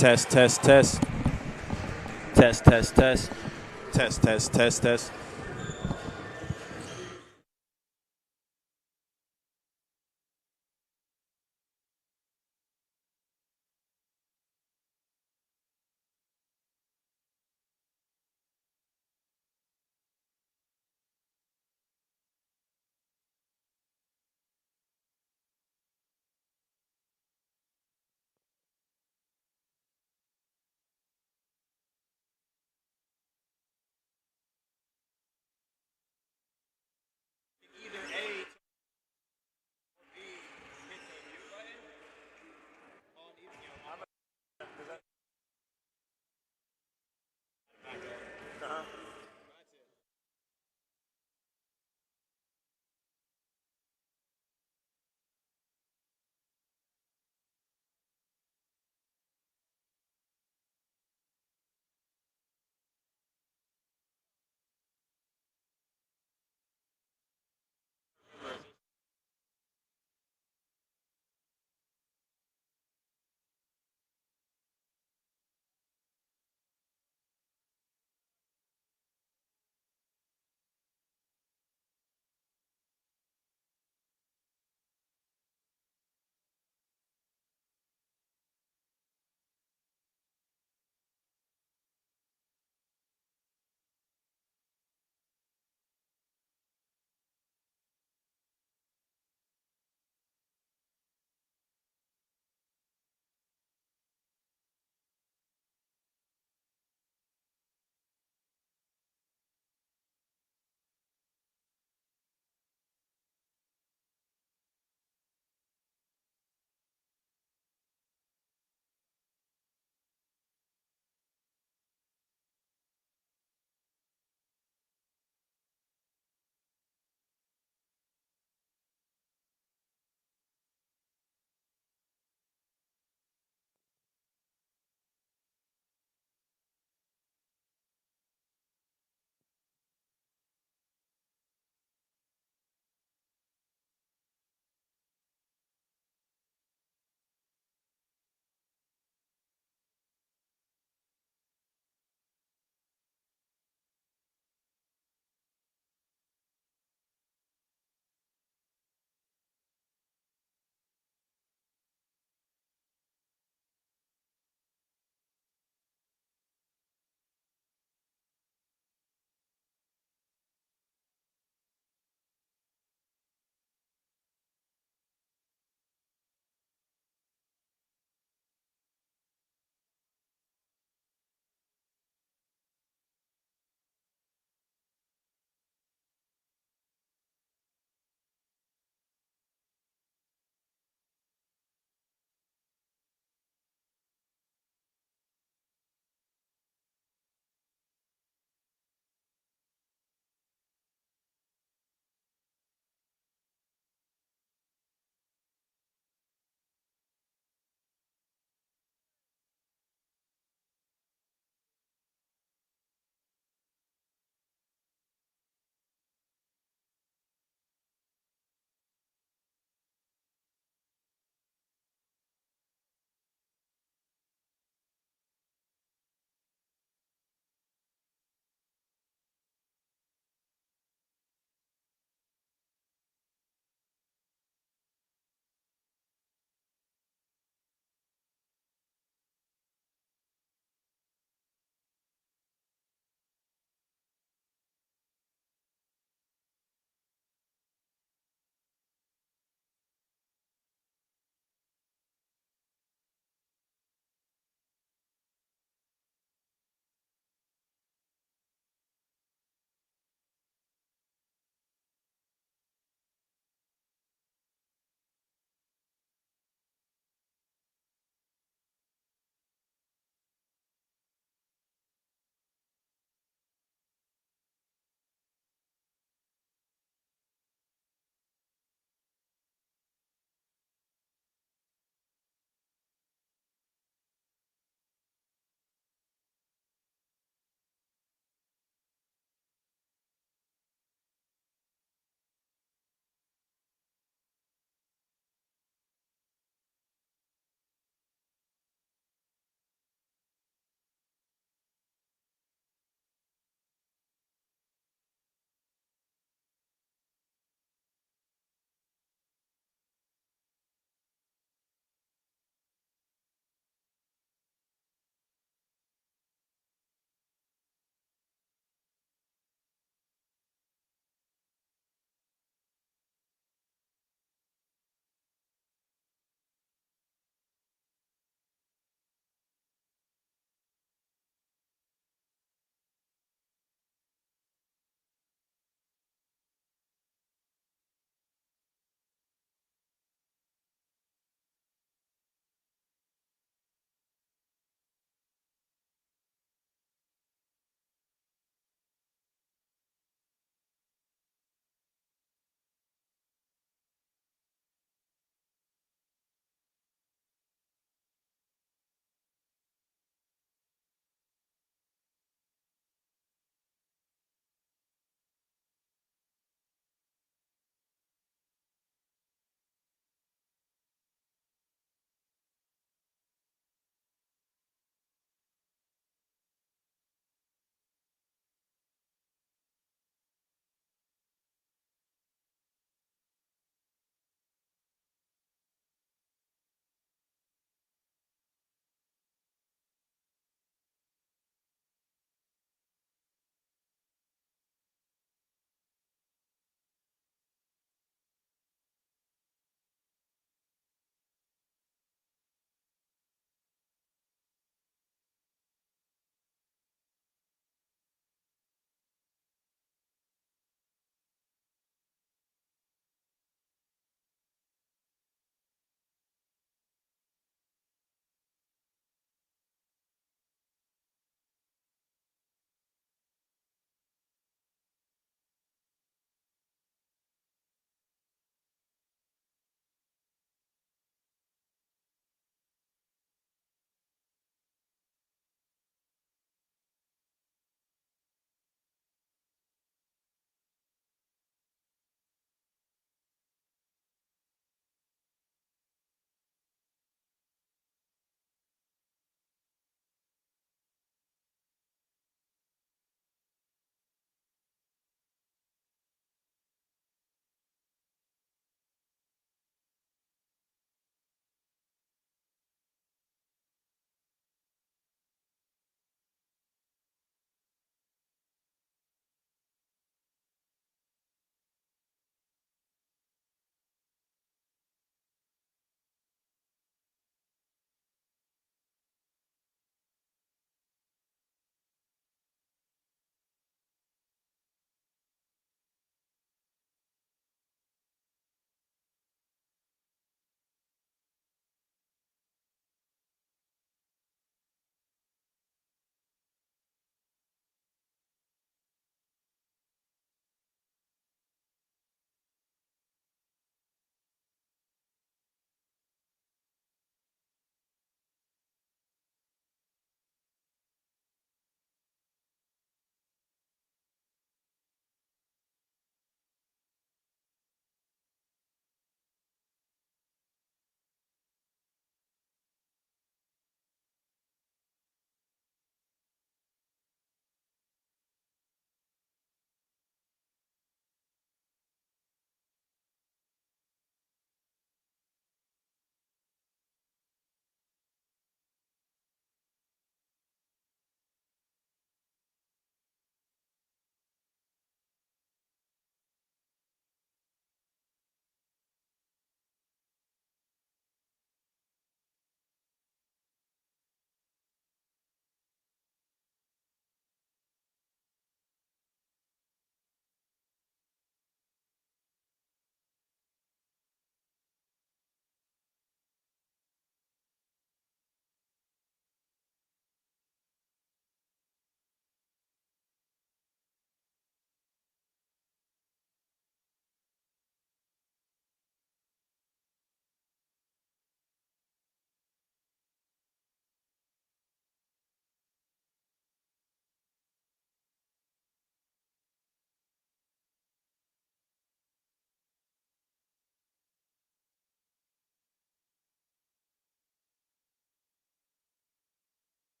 Test, test, test. Test, test, test. Test, test, test, test.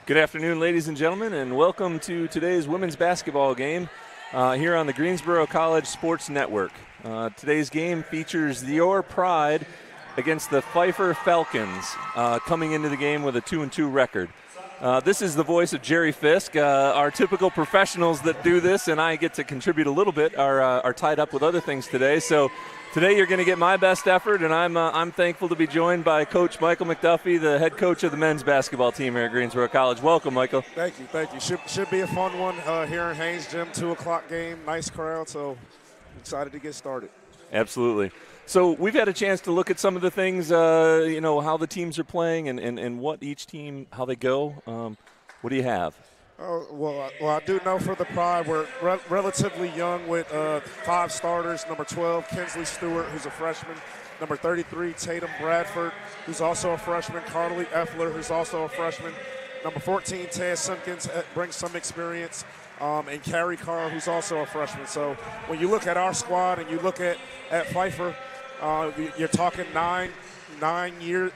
Good afternoon, ladies and gentlemen, and welcome to today's women's basketball game here on the Greensboro College Sports Network. Today's game features your Pride against the Pfeiffer Falcons, coming into the game with a 2-2 record. This is the voice of Jerry Fisk. Our typical professionals that do this, and I get to contribute a little bit, are tied up with other things today. So today you're going to get my best effort, and I'm thankful to be joined by Coach Michael McDuffie, the head coach of the men's basketball team here at Greensboro College. Welcome, Michael. Thank you. Should be a fun one here in Haynes Gym, 2 o'clock game, nice crowd, so excited to get started. Absolutely. So we've had a chance to look at some of the things, how the teams are playing and what each team, how they go. What do you have? Well, I do know for the Pride we're relatively young with 5 starters. Number 12, Kinsley Stewart, who's a freshman. Number 33, Tatum Bradford, who's also a freshman. Carly Effler, who's also a freshman. Number 14, Taya Simpkins, brings some experience. And Carrie Carr, who's also a freshman. So when you look at our squad and you look at Pfeiffer, you're talking nine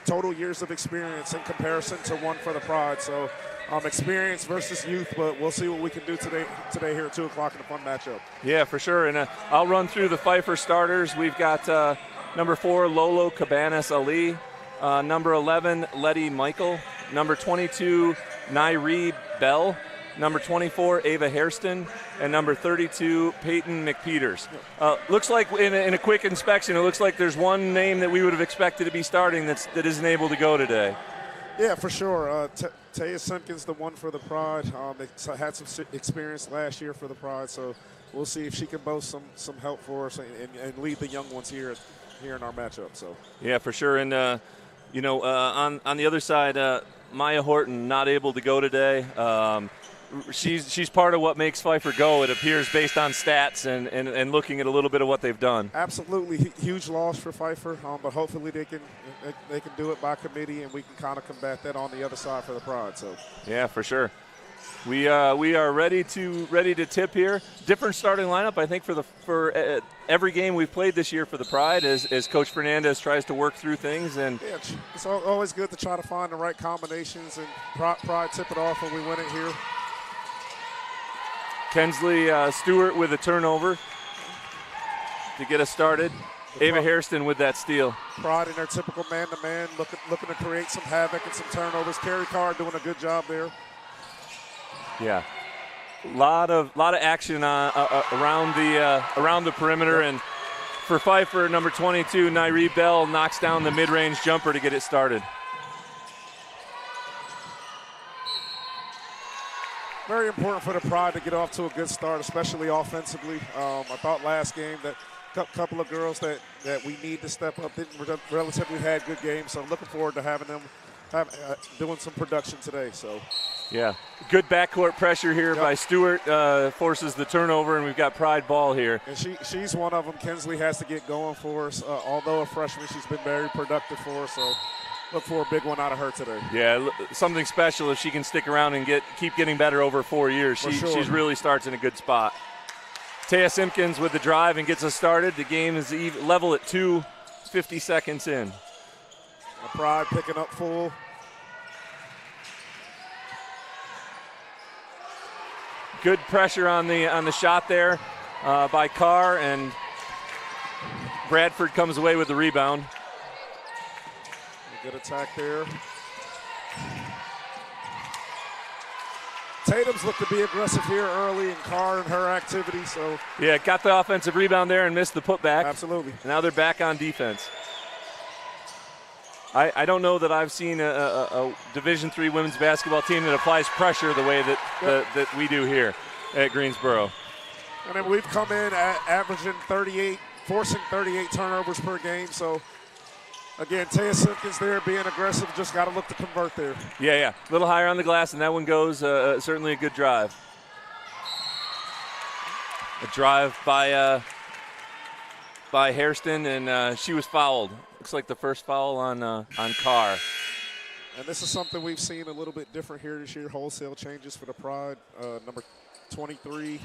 total years of experience in comparison to 1 for the Pride. So experience versus youth, but we'll see what we can do today here at 2 o'clock in a fun matchup. Yeah, for sure. And I'll run through the Pfeiffer starters. We've got number 4, Lolo Cabanas Ali. Number 11, Letty Michael. Number 22, Nairi Bell. Number 24, Ava Hairston, and number 32, Peyton McPeters. Looks like in a quick inspection, it looks like there's one name that we would have expected to be starting that isn't able to go today. Yeah, for sure. Taya Simpkins, the 1 for the Pride, had some experience last year for the Pride, so we'll see if she can boast some help for us and lead the young ones here in our matchup. So yeah, for sure. And on the other side, Maya Horton not able to go today. She's part of what makes Pfeiffer go, it appears, based on stats and looking at a little bit of what they've done. Absolutely. Huge loss for Pfeiffer, but hopefully they can do it by committee, and we can kind of combat that on the other side for the Pride. So yeah, for sure. We are ready to tip here. Different starting lineup, I think, for every game we've played this year for the Pride, as Coach Fernandez tries to work through things. And yeah, it's always good to try to find the right combinations, and Pride tip it off when we win it here. Kinsley Stewart with a turnover to get us started. Ava Hairston with that steal. Pride in their typical man-to-man, looking to create some havoc and some turnovers. Carrie Carr doing a good job there. Yeah, lot of action around the perimeter, and for Pfeiffer, number 22, Nairi Bell knocks down the mid-range jumper to get it started. Very important for the Pride to get off to a good start, especially offensively. I thought last game that a couple of girls that we need to step up relatively had good games, so I'm looking forward to having them doing some production today. So yeah, good backcourt pressure here by Stewart, forces the turnover, and we've got Pride ball here. And she's one of them. Kinsley has to get going for us. Although a freshman, she's been very productive for us, so look for a big one out of her today. Yeah, something special if she can stick around and keep getting better over 4 years. She really starts in a good spot. Taya Simpkins with the drive and gets us started. The game is level at 2, 50 seconds in. Pride picking up full. Good pressure on the shot there by Carr, and Bradford comes away with the rebound. Good attack there. Tatum's looked to be aggressive here early, and Carr and her activity. So yeah, got the offensive rebound there and missed the putback. Absolutely. Now they're back on defense. I don't know that I've seen a Division III women's basketball team that applies pressure the way that we do here at Greensboro. And then we've come in averaging 38, forcing 38 turnovers per game. So again, Taya Simpkins there being aggressive, just got to look to convert there. Yeah. A little higher on the glass, and that one goes, certainly a good drive. A drive by Hairston, and she was fouled. Looks like the first foul on Carr. And this is something we've seen a little bit different here this year, wholesale changes for the Pride. Number 23,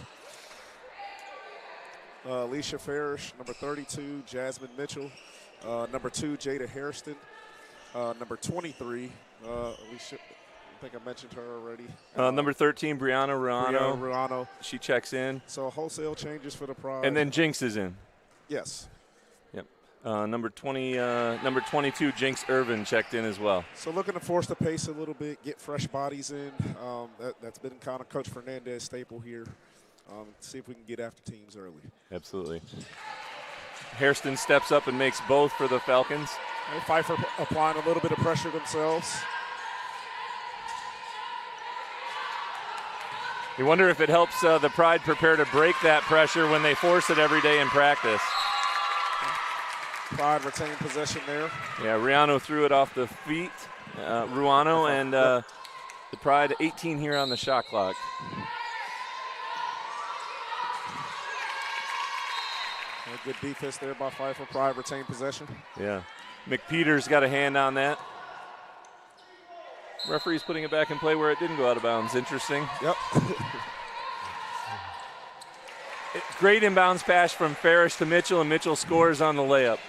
Alicia Farish. Number 32, Jasmine Mitchell. Number 2, Jada Hairston. Number 23, I think I mentioned her already. Number 13, Brianna Ruano. Ruano. She checks in. So wholesale changes for the Pride. And then Jinx is in. Yes. Yep. Number 22, Jinx Irvin checked in as well. So looking to force the pace a little bit, get fresh bodies in. That's been kind of Coach Fernandez's staple here. See if we can get after teams early. Absolutely. Hairston steps up and makes both for the Falcons. And Pfeiffer applying a little bit of pressure themselves. You wonder if it helps the Pride prepare to break that pressure when they force it every day in practice. Pride retained possession there. Yeah, Riano threw it off the feet. Ruano and the Pride 18 here on the shot clock. Good defense there by Pfeiffer. Pride retained possession. Yeah. McPeter's got a hand on that. Referee's putting it back in play where it didn't go out of bounds. Interesting. Yep. Great inbounds pass from Farish to Mitchell, and Mitchell scores on the layup.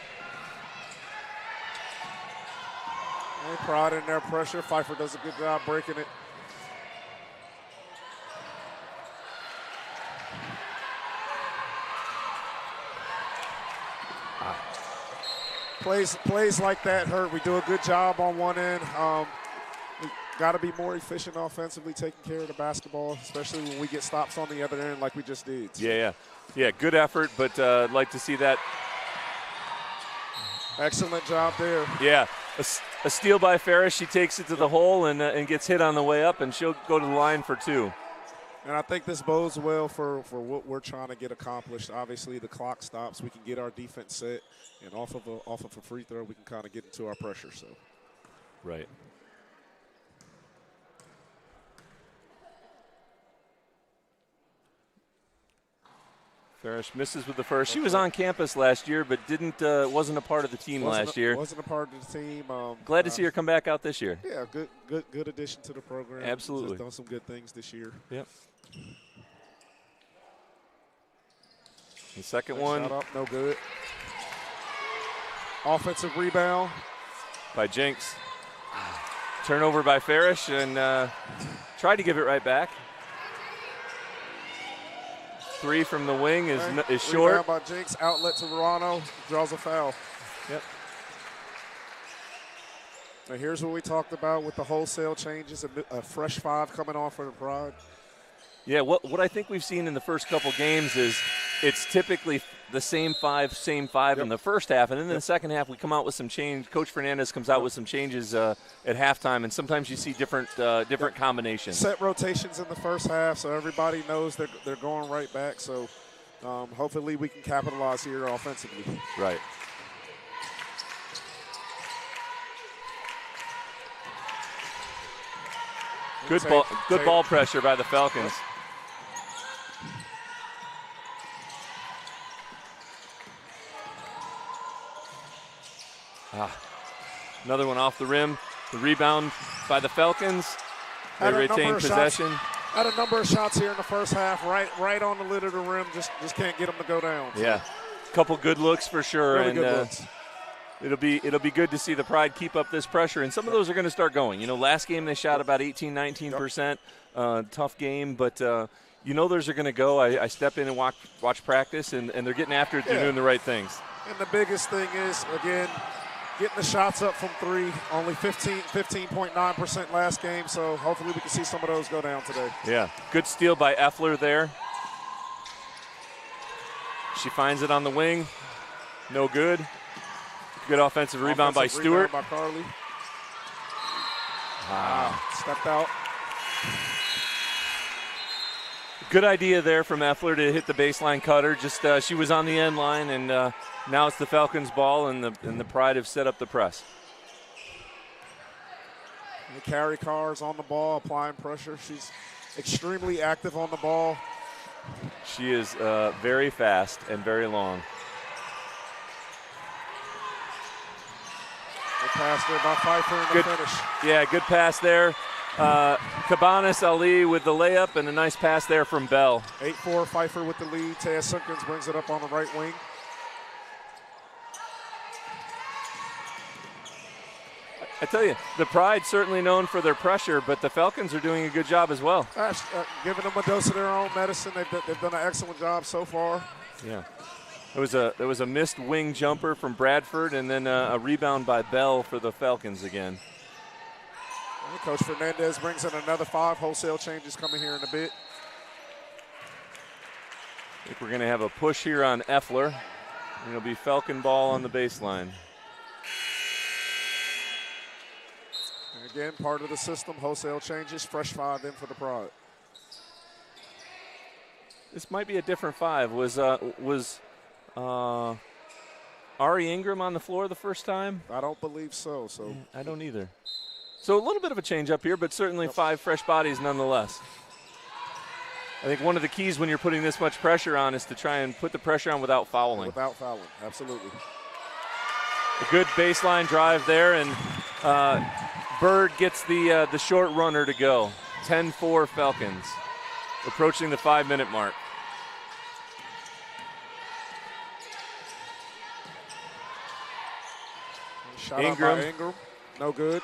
And Pride in their pressure. Pfeiffer does a good job breaking it. Plays like that hurt. We do a good job on one end. We got to be more efficient offensively, taking care of the basketball, especially when we get stops on the other end like we just did. Yeah. Good effort, but I'd like to see that. Excellent job there. Yeah, a steal by Farish. She takes it to the hole and gets hit on the way up, and she'll go to the line for two. And I think this bodes well for what we're trying to get accomplished. Obviously, the clock stops. We can get our defense set, and off of a free throw, we can kind of get into our pressure. So, right. Farish misses with the first. She was on campus last year, but wasn't a part of the team last year. Wasn't a part of the team. Glad to see her come back out this year. Yeah, good addition to the program. Absolutely. She's done some good things this year. Yep. The second one. Shot up, no good. Offensive rebound. By Jinx. Turnover by Farish, and tried to give it right back. Three from the wing is short. Rebound by Jinx, outlet to Ruano, draws a foul. Yep. Now here's what we talked about with the wholesale changes, a fresh five coming on for the Pride. Yeah, what I think we've seen in the first couple games is it's typically the same five Yep. in the first half, and then in the second half we come out with some change. Coach Fernandez comes out with some changes at halftime, and sometimes you see different combinations. Set rotations in the first half, so everybody knows they're going right back. So hopefully we can capitalize here offensively. Right. Good ball pressure by the Falcons. Another one off the rim. The rebound by the Falcons. They retain possession. Had a number of shots here in the first half, right on the lid of the rim. Just can't get them to go down. Yeah, a couple good looks for sure. Really and good looks. It'll be good to see the Pride keep up this pressure, and some of those are going to start going. Last game they shot about 18-19%. Tough game, but those are going to go. I step in and watch practice, and they're getting after it. They're doing the right things. And the biggest thing is, again, getting the shots up from three. Only 15.9% last game, so hopefully we can see some of those go down today. Yeah, good steal by Effler there. She finds it on the wing. No good. Good offensive rebound by Stewart. By Carly. Stepped out. Good idea there from Effler to hit the baseline cutter. Just she was on the end line, and now it's the Falcons' ball, and the Pride have set up the press. The carry cars on the ball, applying pressure. She's extremely active on the ball. She is very fast and very long. Good pass there by Pfeiffer in the finish. Yeah, good pass there. Cabanas Ali with the layup, and a nice pass there from Bell. 8-4 Pfeiffer with the lead. Taya Simpkins brings it up on the right wing. I tell you, the Pride certainly known for their pressure, but the Falcons are doing a good job as well. Giving them a dose of their own medicine. They've done an excellent job so far. Yeah. There was a missed wing jumper from Bradford, and then a rebound by Bell for the Falcons again. And Coach Fernandez brings in another 5 wholesale changes coming here in a bit. I think we're going to have a push here on Effler. It'll be Falcon ball on the baseline. And again, part of the system, wholesale changes, fresh 5 in for the Pride. This might be a different 5. Was Ari Ingram on the floor the first time? I don't believe so. I don't either. So a little bit of a change up here, but certainly 5 fresh bodies nonetheless. I think one of the keys when you're putting this much pressure on is to try and put the pressure on without fouling. Without fouling, absolutely. A good baseline drive there, and Bird gets the short runner to go. 10-4 Falcons, approaching the 5-minute mark. Shot Ingram. Out by Ingram, no good.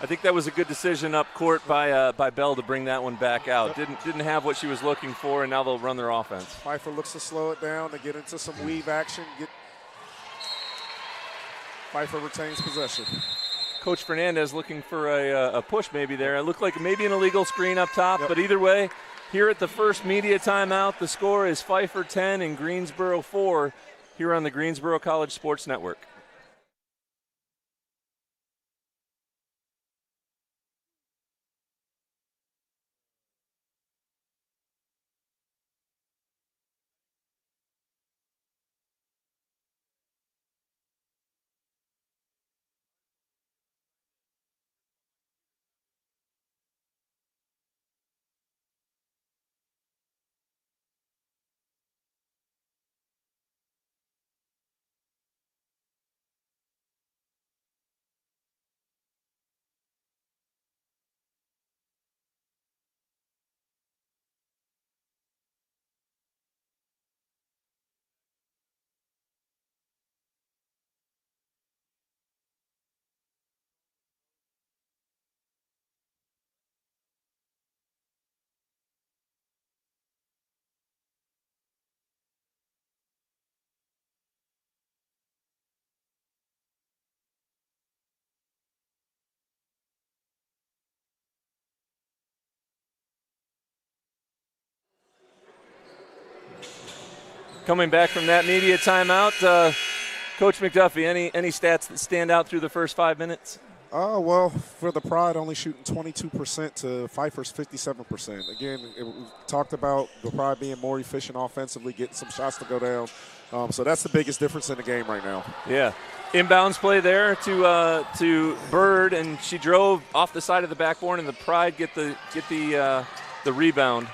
I think that was a good decision up court by Bell to bring that one back out. Didn't have what she was looking for, and now they'll run their offense. Pfeiffer looks to slow it down to get into some weave action. Pfeiffer retains possession. Coach Fernandez looking for a push maybe there. It looked like maybe an illegal screen up top, but either way, here at the first media timeout, the score is Pfeiffer 10 and Greensboro 4 here on the Greensboro College Sports Network. Coming back from that media timeout, Coach McDuffie, any stats that stand out through the first 5 minutes? Well, for the Pride, only shooting 22% to Pfeiffer's 57%. Again, we talked about the Pride being more efficient offensively, getting some shots to go down. So that's the biggest difference in the game right now. Yeah. Inbounds play there to Bird, and she drove off the side of the backboard, and the Pride get the rebound.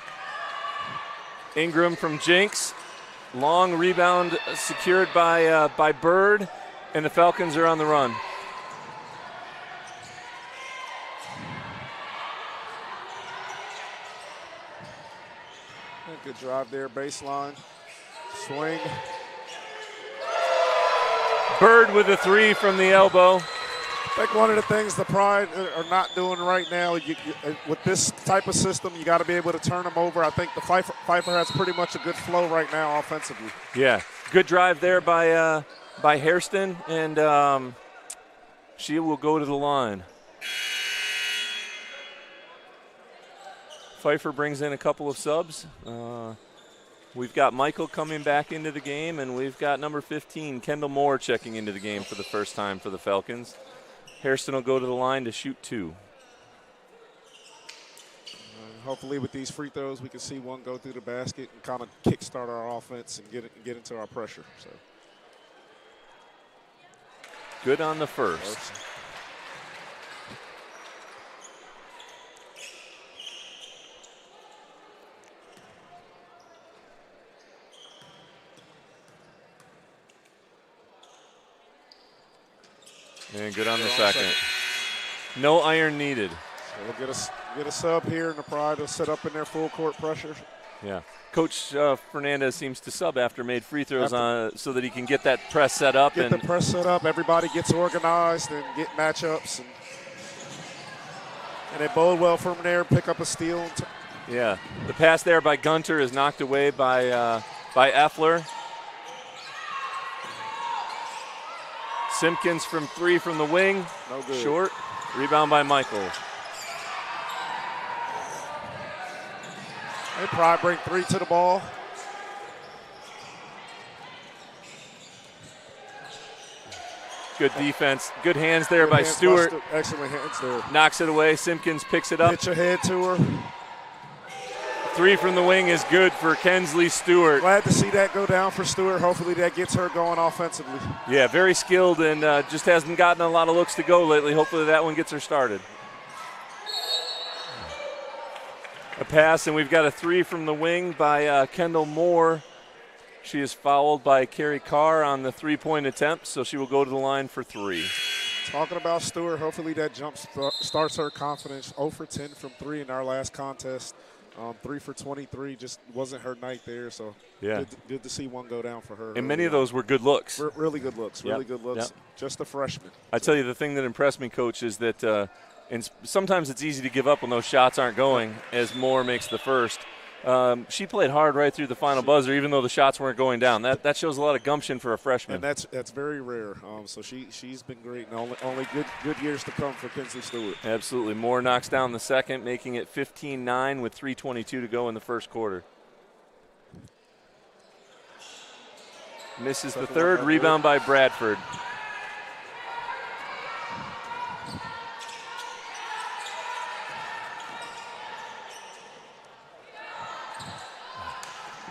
Ingram from Jinx. Long rebound secured by Bird, and the Falcons are on the run. Good drive there, baseline. Swing. Bird with a 3 from the elbow. I think one of the things the Pride are not doing right now, with this type of system, you got to be able to turn them over. I think the Pfeiffer has pretty much a good flow right now offensively. Yeah, good drive there by Hairston, and she will go to the line. Pfeiffer brings in a couple of subs. We've got Michael coming back into the game, and we've got number 15, Kendall Moore, checking into the game for the first time for the Falcons. Hairston will go to the line to shoot 2. Hopefully with these free throws, we can see one go through the basket and kind of kickstart our offense and get into our pressure. So good on the first. And good on the second. No iron needed. we'll get a sub here, and the Pride will set up in their full court pressure. Yeah. Coach Fernandez seems to sub after made free throws so that he can get that press set up. Get the press set up. Everybody gets organized and get matchups. And they bowled well from there, pick up a steal. Yeah. The pass there by Gunter is knocked away by Effler. Simpkins from 3 from the wing. No good. Short. Rebound by Michael. They Pride bring 3 to the ball. Good defense. Good hands there by Stewart. Excellent hands there. Knocks it away. Simpkins picks it up. Pitch ahead to her. 3 from the wing is good for Kensley Stewart. Glad to see that go down for Stewart. Hopefully that gets her going offensively. Yeah, very skilled and just hasn't gotten a lot of looks to go lately. Hopefully that one gets her started. A pass, and we've got a 3 from the wing by Kendall Moore. She is fouled by Carrie Carr on the 3-point attempt, so she will go to the line for 3. Talking about Stewart, hopefully that jump starts her confidence. 0 for 10 from 3 in our last contest. 3 for 23 just wasn't her night there, so yeah, good to see one go down for her. And many of those were good looks. Really good looks, really good looks. Yep. Just a freshman. I tell you, the thing that impressed me, Coach, is that and sometimes it's easy to give up when those shots aren't going, as Moore makes the first. She played hard right through the final buzzer, even though the shots weren't going down. That shows a lot of gumption for a freshman. And that's very rare. So she's been great, and only good years to come for Kensley Stewart. Absolutely. Moore knocks down the second, making it 15-9 with 3:22 to go in the first quarter. Misses the third. Rebound by Bradford.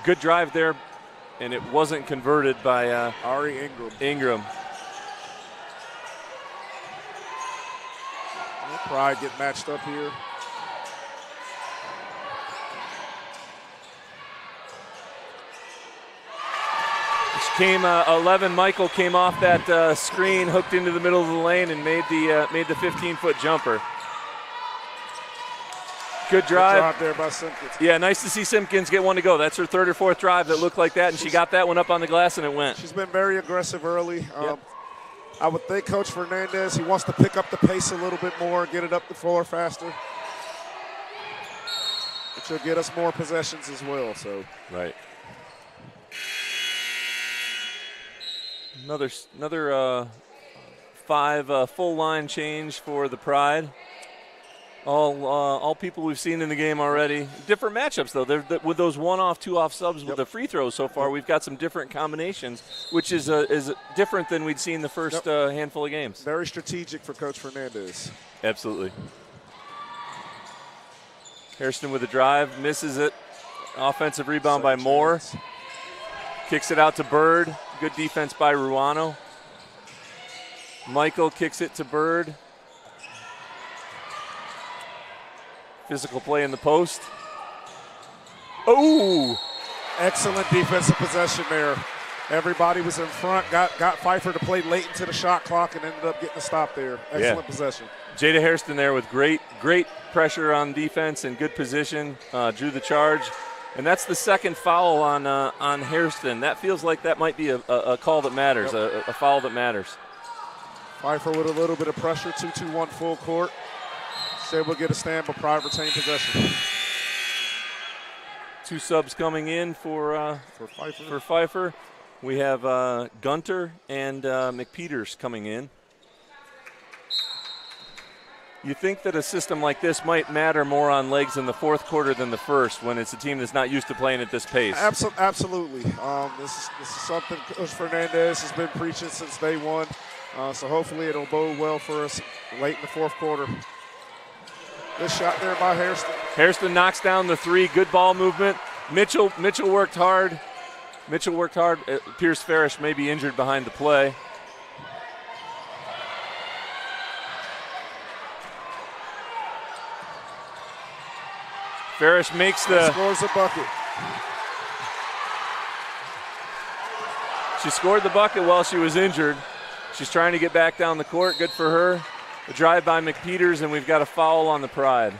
Good drive there, and it wasn't converted by Ari Ingram. Pride get matched up here. Came 11. Michael came off that screen, hooked into the middle of the lane, and made the 15-foot jumper. Good drive. Good drive there by Simpkins. Yeah, nice to see Simpkins get one to go. That's her third or fourth drive that looked like that, and she got that one up on the glass, and it went. She's been very aggressive early. Yep. I would think Coach Fernandez, he wants to pick up the pace a little bit more, get it up the floor faster. Which will get us more possessions as well. So right. Another 5 full line change for the Pride. All people we've seen in the game already. Different matchups, though. With those 1-off, 2-off subs with the free throws so far, we've got some different combinations, which is different than we'd seen the first handful of games. Very strategic for Coach Fernandez. Absolutely. Hairston with a drive, misses it. Offensive rebound by Moore. Kicks it out to Bird. Good defense by Ruano. Michael kicks it to Bird. Physical play in the post. Oh! Excellent defensive possession there. Everybody was in front, got Pfeiffer to play late into the shot clock and ended up getting a stop there. Excellent possession. Jada Hairston there with great pressure on defense and good position. Drew the charge. And that's the second foul on Hairston. That feels like that might be a call that matters, a foul that matters. Pfeiffer with a little bit of pressure, 2-2-1 full court. Said we'll get a stand, but Pride retain possession. 2 subs coming in for Pfeiffer. We have Gunter and McPeters coming in. You think that a system like this might matter more on legs in the fourth quarter than the first when it's a team that's not used to playing at this pace? Absolutely. This is something Coach Fernandez has been preaching since day one. So hopefully it'll bode well for us late in the fourth quarter. Good shot there by Hairston. Hairston knocks down the 3. Good ball movement. Mitchell worked hard. Pierce Farish may be injured behind the play. Farish makes scores a bucket. She scored the bucket while she was injured. She's trying to get back down the court. Good for her. A drive by McPeters, and we've got a foul on the Pride.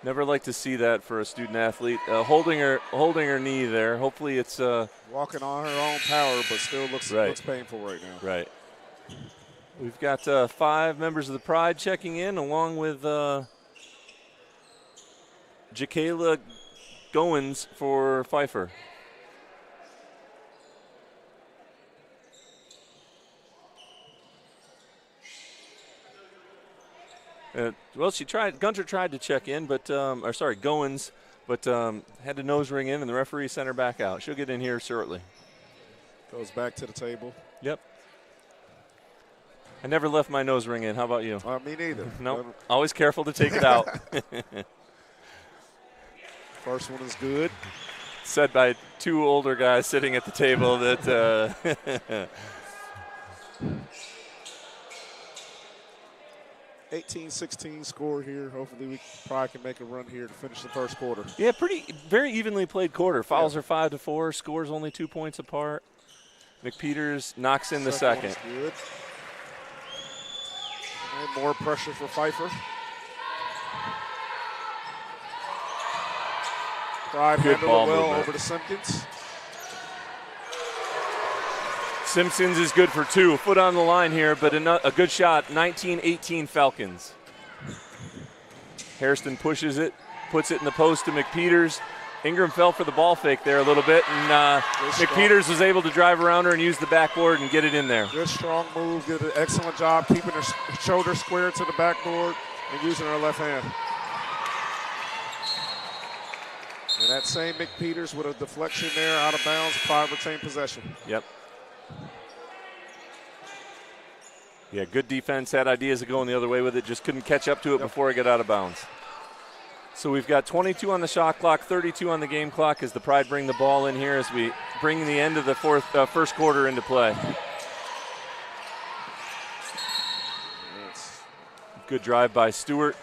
Never like to see that for a student athlete. Holding her knee there. Hopefully it's walking on her own power, but still looks painful right now. Right. We've got 5 members of the Pride checking in, along with Jakayla Goins for Pfeiffer. Well, Gunter tried to check in, but Goins, but had to nose ring in, and the referee sent her back out. She'll get in here shortly. Goes back to the table. Yep. I never left my nose ring in. How about you? Me neither. No, always careful to take it out. First one is good. Said by 2 older guys sitting at the table that 18-16 score here. Hopefully we probably can make a run here to finish the first quarter. Yeah, very evenly played quarter. Fouls are 5-4. Scores only 2 points apart. McPeters knocks in the second. Good. And more pressure for Pfeiffer. Pride handled it well over to Simpkins. Simpsons is good for 2. Foot on the line here, but a good shot. 19-18 Falcons. Hairston pushes it, puts it in the post to McPeters. Ingram fell for the ball fake there a little bit, and McPeters was able to drive around her and use the backboard and get it in there. Good strong move, did an excellent job keeping her shoulder square to the backboard and using her left hand. And that same McPeters with a deflection there out of bounds, Pride retained possession. Yep. Yeah, good defense, had ideas of going the other way with it, just couldn't catch up to it before it got out of bounds. So we've got 22 on the shot clock, 32 on the game clock as the Pride bring the ball in here as we bring the end of the first quarter into play. Good drive by Stewart.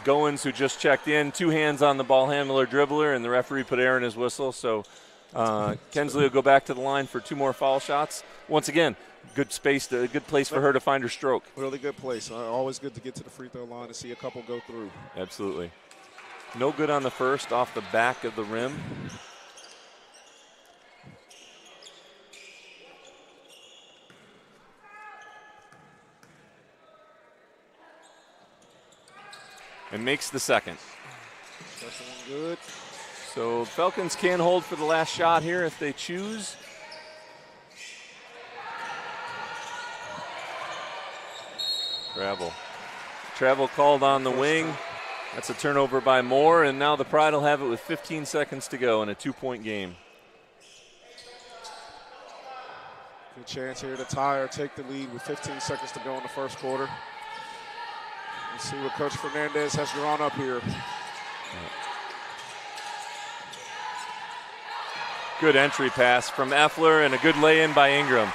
Goins, who just checked in, 2 hands on the ball handler dribbler, and the referee put air in his whistle. So Kensley will go back to the line for 2 more foul shots. Once again, good space, a good place for her to find her stroke. Really good place. Always good to get to the free throw line and see a couple go through. Absolutely. No good on the first, off the back of the rim. And makes the second. Second one good. So Falcons can hold for the last shot here if they choose. Travel called on the wing. That's a turnover by Moore, and now the Pride will have it with 15 seconds to go in a 2-point game. Good chance here to tie or take the lead with 15 seconds to go in the first quarter. Let's see what Coach Fernandez has drawn up here. Good entry pass from Effler and a good lay-in by Ingram.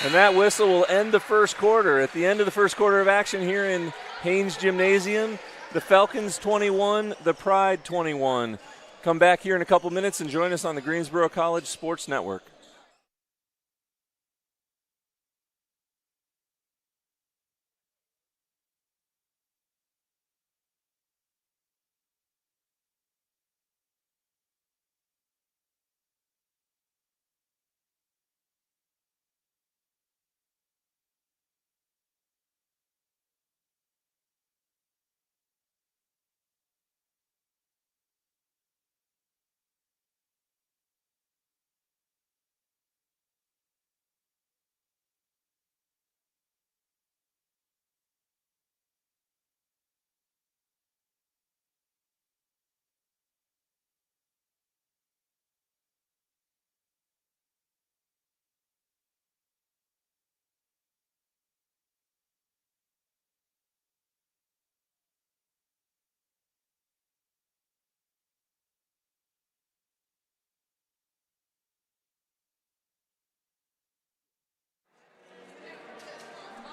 And that whistle will end the first quarter. At the end of the first quarter of action here in Haynes Gymnasium, the Falcons 21, the Pride 21. Come back here in a couple minutes and join us on the Greensboro College Sports Network.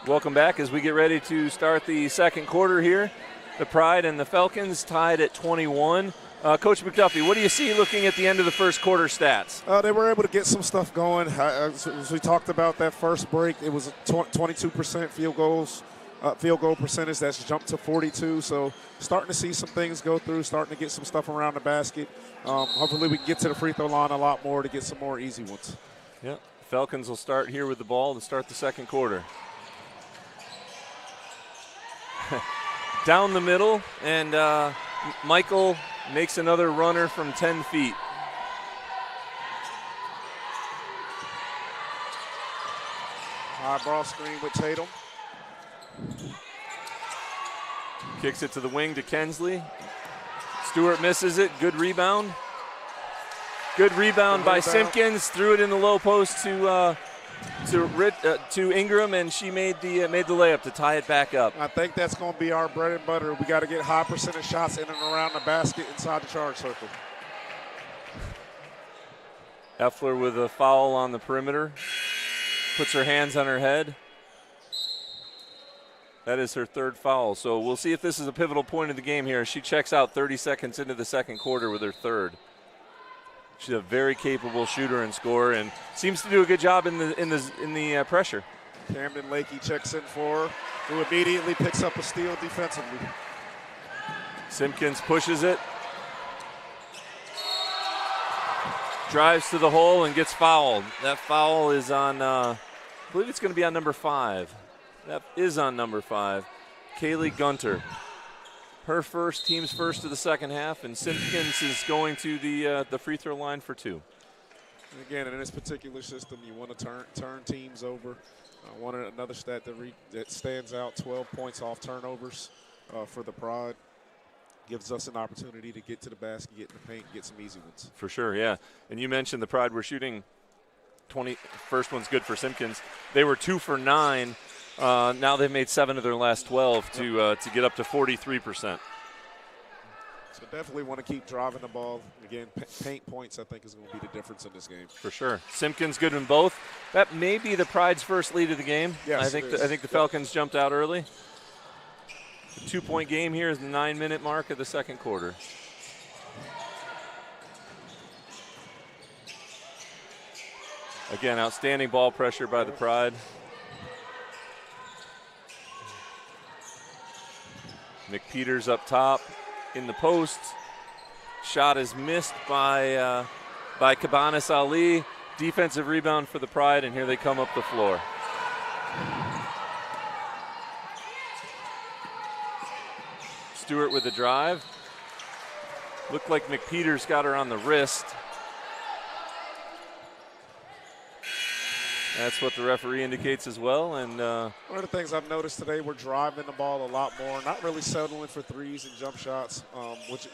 Welcome back as we get ready to start the second quarter here. The Pride and the Falcons tied at 21. Coach McDuffie, what do you see looking at the end of the first quarter stats? They were able to get some stuff going. As we talked about that first break, it was 22% field goal percentage. That's jumped to 42. So starting to see some things go through, starting to get some stuff around the basket. Hopefully we can get to the free throw line a lot more to get some more easy ones. Yeah, Falcons will start here with the ball to start the second quarter. Down the middle, and Michael makes another runner from 10 feet. High ball screen with Tatum. Kicks it to the wing to Kensley. Stewart misses it. Good rebound. Good rebound by Simpkins. Threw it in the low post to Ingram, and she made the layup to tie it back up. I think that's going to be our bread and butter. We got to get high percentage shots in and around the basket inside the charge circle. Effler with a foul on the perimeter. Puts her hands on her head. That is her third foul. So we'll see if this is a pivotal point of the game here. She checks out 30 seconds into the second quarter with her third. She's a very capable shooter and scorer, and seems to do a good job in the pressure. Camden Lakey checks in for her, who immediately picks up a steal defensively. Simpkins pushes it. Drives to the hole and gets fouled. That foul is on, I believe it's going to be on number 5. That is on number 5, Kaylee Gunter. Her first, team's first of the second half, and Simpkins is going to the free throw line for 2. And again, in this particular system, you want to turn teams over. Another stat that stands out: 12 points off turnovers for the Pride. Gives us an opportunity to get to the basket, get in the paint, get some easy ones. For sure, yeah. And you mentioned the Pride were shooting 20. First one's good for Simpkins. They were 2 for 9. Now they've made 7 of their last 12 to get up to 43%. So definitely want to keep driving the ball. Again, paint points, I think, is going to be the difference in this game. For sure. Simpkins good in both. That may be the Pride's first lead of the game. Yes, I think the Falcons jumped out early. The 2-point game here is the 9-minute mark of the second quarter. Again, outstanding ball pressure by the Pride. McPeters up top in the post. Shot is missed by Cabanas Ali. Defensive rebound for the Pride, and here they come up the floor. Stewart with the drive. Looked like McPeters got her on the wrist. That's what the referee indicates as well. And one of the things I've noticed today, we're driving the ball a lot more, not really settling for threes and jump shots, which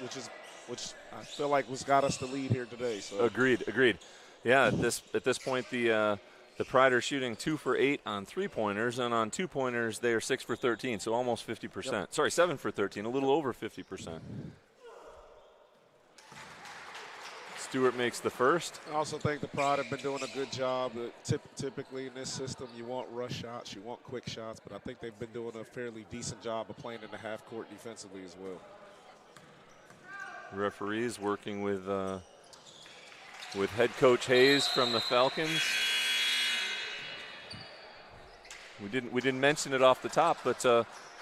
I feel like got us the lead here today. So. Agreed. Yeah, at this point, the Pride are shooting 2 for 8 on 3-pointers, and on 2-pointers they are 6 for 13, so almost 50%. Yep. Sorry, 7 for 13, a little over 50%. Stewart makes the first. I also think the Pride have been doing a good job. Typically in this system, you want rush shots, you want quick shots, but I think they've been doing a fairly decent job of playing in the half court defensively as well. Referees working with head coach Hayes from the Falcons. We didn't mention it off the top, but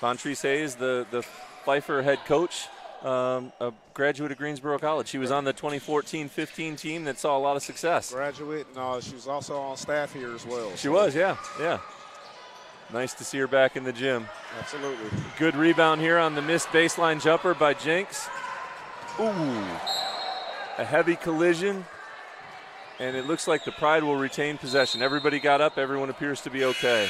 Vontrice Hayes, the Pfeiffer head coach, a graduate of Greensboro College. She was on the 2014-15 team that saw a lot of success. Graduate, and she was also on staff here as well. She was, yeah. Nice to see her back in the gym. Absolutely. Good rebound here on the missed baseline jumper by Jenks. Ooh, a heavy collision, and it looks like the Pride will retain possession. Everybody got up. Everyone appears to be okay.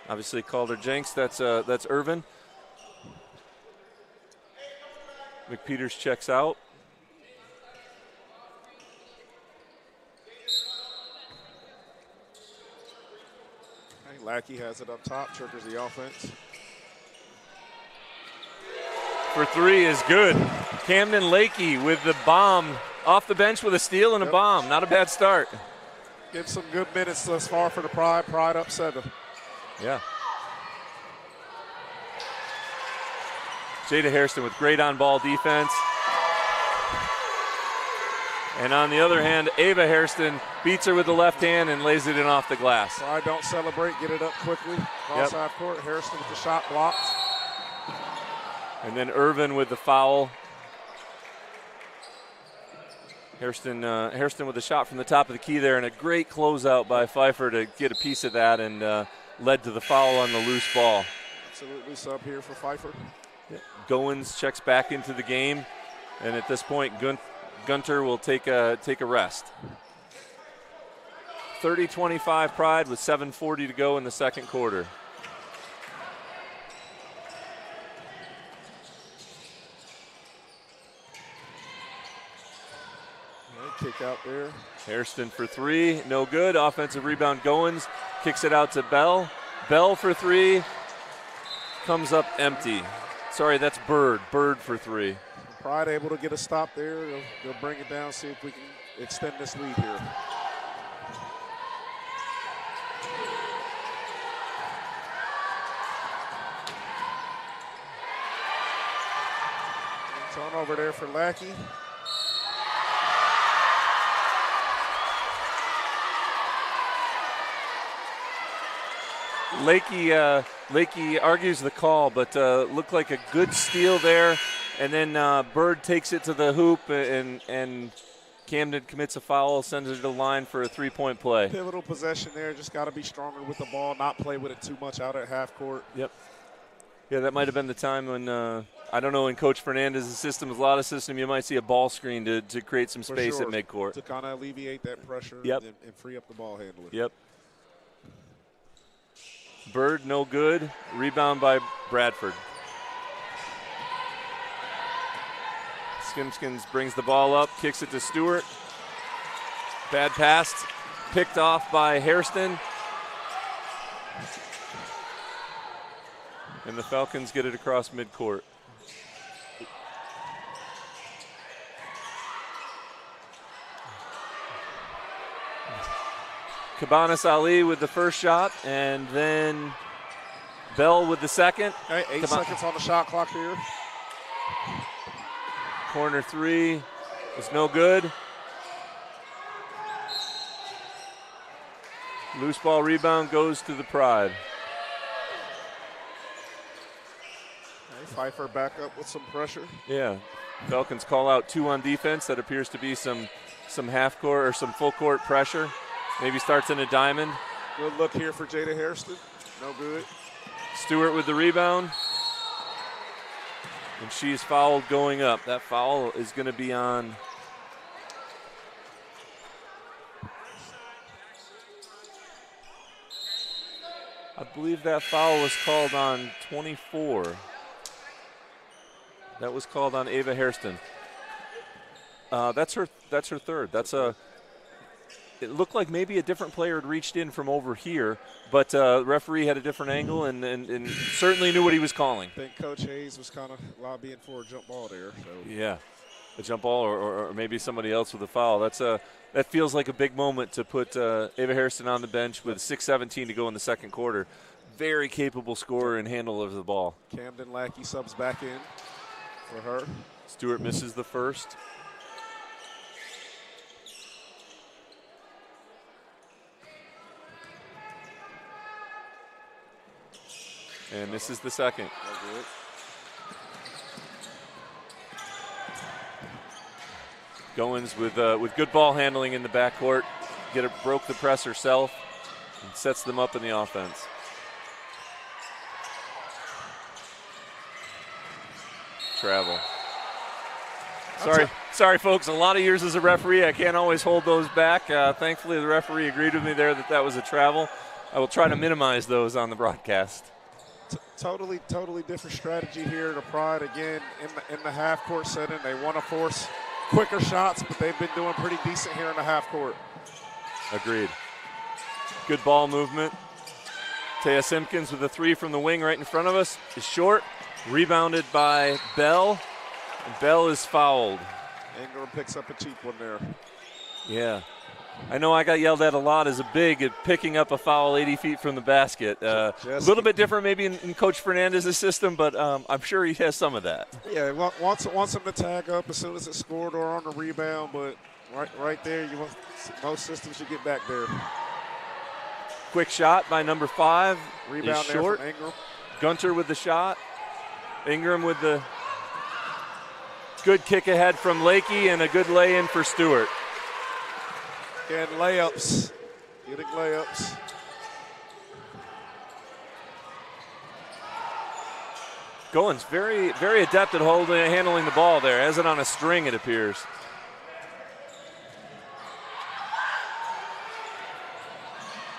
Obviously called her Jenks. That's Irvin. McPeters checks out. Okay, Lackey has it up top, triggers the offense. For 3 is good. Camden Lakey with the bomb off the bench with a steal and a bomb. Not a bad start. Get some good minutes thus far for the Pride. Pride up 7. Yeah. Jada Hairston with great on-ball defense. And on the other hand, Ava Hairston beats her with the left hand and lays it in off the glass. Pride don't celebrate, get it up quickly. Cross half court, Hairston with the shot blocked. And then Irvin with the foul. Hairston with a shot from the top of the key there, and a great closeout by Pfeiffer to get a piece of that, and led to the foul on the loose ball. Absolutely sub here for Pfeiffer. Yeah. Goins checks back into the game, and at this point, Gunter will take a rest. 30-25 Pride with 7:40 to go in the second quarter. Kick out there. Hairston for three, no good. Offensive rebound, Goins kicks it out to Bell. Bell for three, comes up empty. Sorry, that's Bird. Bird for three. Pride able to get a stop there. They'll bring it down, see if we can extend this lead here. Turnover there for Lackey. Lakey argues the call, but looked like a good steal there. And then Bird takes it to the hoop, and Camden commits a foul, sends it to the line for a three-point play. Pivotal possession there. Just got to be stronger with the ball, not play with it too much out at half court. Yep. Yeah, that might have been the time when, I don't know, in Coach Fernandez's system, a lot of system, you might see a ball screen to create some space at midcourt. To kind of alleviate that pressure and free up the ball handler. Yep. Bird, no good. Rebound by Bradford. Skimskins brings the ball up, kicks it to Stewart. Bad pass, picked off by Hairston. And the Falcons get it across midcourt. Cabanas Ali with the first shot, and then Bell with the second. Okay, 8 seconds on the shot clock here. Corner three is no good. Loose ball rebound goes to the Pride. Okay, Pfeiffer back up with some pressure. Yeah, Falcons call out 2 on defense. That appears to be some half court or some full court pressure. Maybe starts in a diamond. Good look here for Jada Hairston. No good. Stewart with the rebound. And she's fouled going up. That foul is going to be on. I believe that foul was called on 24. That was called on Ava Hairston. That's her third. It looked like maybe a different player had reached in from over here, but the referee had a different angle and certainly knew what he was calling. I think Coach Hayes was kind of lobbying for a jump ball there. So. Yeah, a jump ball or maybe somebody else with a foul. That feels like a big moment to put Ava Hairston on the bench with 6:17 to go in the second quarter. Very capable scorer and handler of the ball. Camden Lackey subs back in for her. Stewart misses the first. And this is the second. Goins with good ball handling in the backcourt. Broke the press herself and sets them up in the offense. Travel. Sorry, folks. A lot of years as a referee, I can't always hold those back. Thankfully, the referee agreed with me there that was a travel. I will try to minimize those on the broadcast. Totally different strategy here to Pride. Again, in the half-court setting, they want to force quicker shots, but they've been doing pretty decent here in the half-court. Agreed. Good ball movement. Taya Simpkins with a three from the wing right in front of us is short. Rebounded by Bell. And Bell is fouled. Ingram picks up a cheap one there. Yeah. I know I got yelled at a lot as a big at picking up a foul 80 feet from the basket. A little bit different maybe in Coach Fernandez's system, but I'm sure he has some of that. Yeah, wants him to tag up as soon as it's scored or on the rebound, but Right there. Most systems should get back there. Quick shot by number 5. Rebound there short. from Ingram. Gunter with the shot. Ingram with the good kick ahead from Lakey and a good lay-in for Stewart. Getting layups. Getting layups. Goins very, very adept at handling the ball there. Has it on a string, it appears.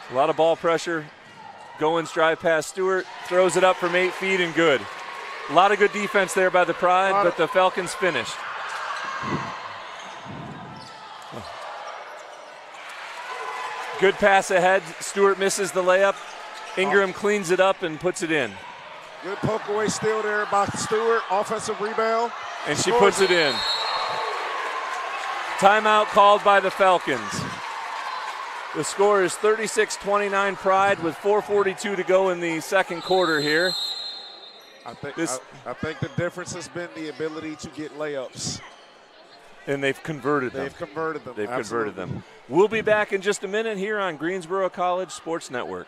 A lot of ball pressure. Goins drive past Stewart, throws it up from 8 feet and good. A lot of good defense there by the Pride, but the Falcons finished. Good pass ahead. Stewart misses the layup. Ingram cleans it up and puts it in. Good poke away steal there by Stewart. Offensive rebound. And she puts it in. Timeout called by the Falcons. The score is 36-29 Pride with 4:42 to go in the second quarter here. I think the difference has been the ability to get layups. And they've converted them. They've converted them. We'll be back in just a minute here on Greensboro College Sports Network.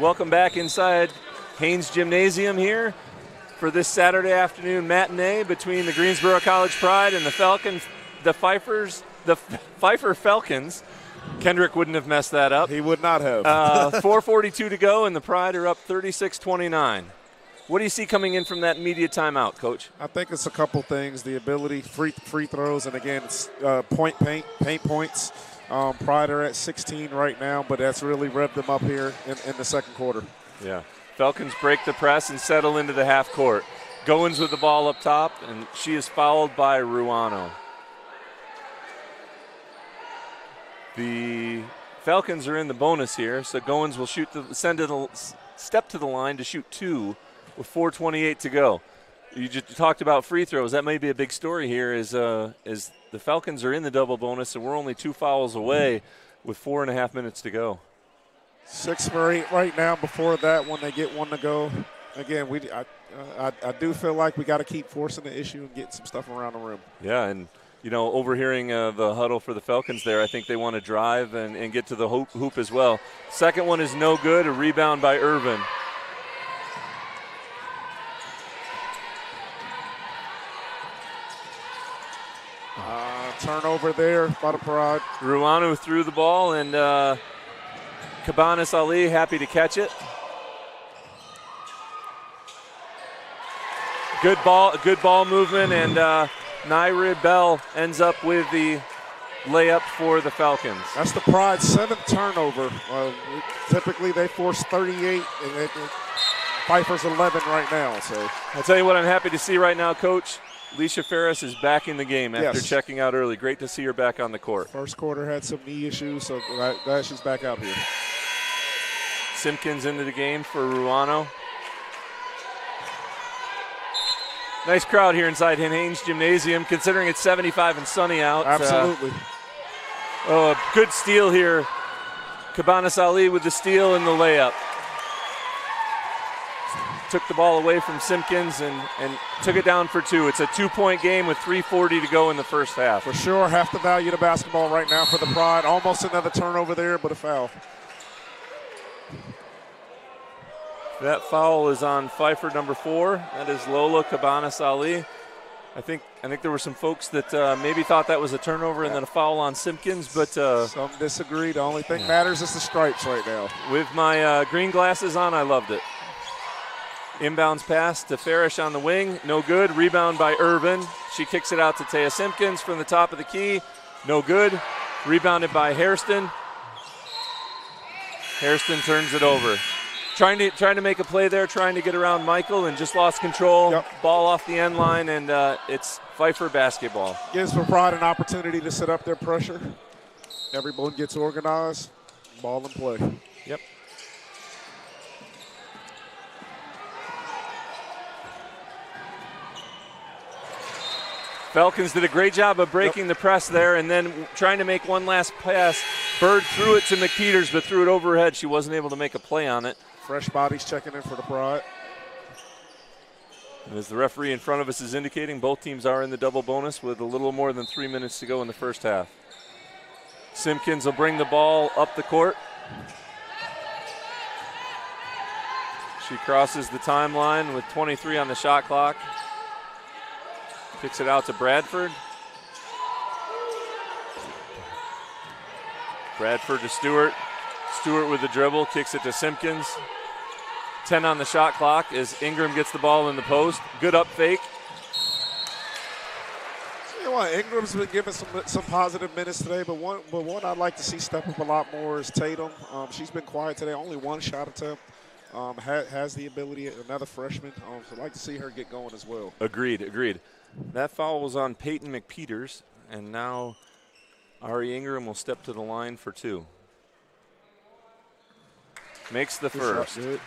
Welcome back inside Haynes Gymnasium here for this Saturday afternoon matinee between the Greensboro College Pride and the Pfeiffer Falcons. Kendrick wouldn't have messed that up. He would not have. 4:42 to go, and the Pride are up 36-29. What do you see coming in from that immediate timeout, Coach? I think it's a couple things. The ability, free throws, and again, it's paint points. Pride are at 16 right now, but that's really revved them up here in the second quarter. Yeah. Falcons break the press and settle into the half court. Goins with the ball up top, and she is fouled by Ruano. The Falcons are in the bonus here, so Goins will step to the line to shoot 2 with 4:28 to go. You just talked about free throws. That may be a big story here as the Falcons are in the double bonus, and we're only 2 fouls away with 4.5 minutes to go. 6 for 8 right now. Before that, when they get 1 to go, again, I do feel like we got to keep forcing the issue and getting some stuff around the rim. Yeah, and overhearing the huddle for the Falcons there, I think they want to drive and get to the hoop as well. Second one is no good. A rebound by Irvin. Turnover there by the Pride. Ruanu threw the ball, and Cabanas Ali happy to catch it. Good ball movement, and Naira Bell ends up with the layup for the Falcons. That's the Pride's 7th turnover. Typically they force 38, and Pfeiffer's 11 right now. So I'll tell you what I'm happy to see right now, Coach. Alicia Ferris is back in the game after checking out early. Great to see her back on the court. First quarter had some knee issues, so glad she's back out here. Simpkins into the game for Ruano. Nice crowd here inside Haynes Gymnasium, considering it's 75 and sunny out. Absolutely. A good steal here. Cabanas Ali with the steal and the layup. Took the ball away from Simpkins and took it down for 2. It's a 2-point game with 3:40 to go in the first half. For sure, half the value of basketball right now for the Pride. Almost another turnover there, but a foul. That foul is on Pfeiffer, number 4. That is Lola Cabanas Ali. I think there were some folks that maybe thought that was a turnover and then a foul on Simpkins, but some disagree. The only thing matters is the stripes right now. With my green glasses on, I loved it. Inbounds pass to Farish on the wing, no good. Rebound by Irvin. She kicks it out to Taya Simpkins from the top of the key, no good. Rebounded by Hairston. Hairston turns it over. Trying to make a play there, trying to get around Michael, and just lost control. Yep. Ball off the end line, and it's Pfeiffer basketball. Gives for Pride an opportunity to set up their pressure. Everyone gets organized. Ball in play. Yep. Falcons did a great job of breaking the press there and then trying to make one last pass. Bird threw it to McPeters, but threw it overhead. She wasn't able to make a play on it. Fresh bodies checking in for the Pride. And as the referee in front of us is indicating, both teams are in the double bonus with a little more than 3 minutes to go in the first half. Simpkins will bring the ball up the court. She crosses the timeline with 23 on the shot clock. Kicks it out to Bradford. Bradford to Stewart. Stewart with the dribble, kicks it to Simpkins. 10 on the shot clock as Ingram gets the ball in the post. Good up fake. You know what, Ingram's been given some positive minutes today, but one I'd like to see step up a lot more is Tatum. She's been quiet today, only one shot attempt. Has the ability, another freshman. So I'd like to see her get going as well. Agreed. That foul was on Peyton McPeters, and now Ari Ingram will step to the line for two. Makes the first. Good.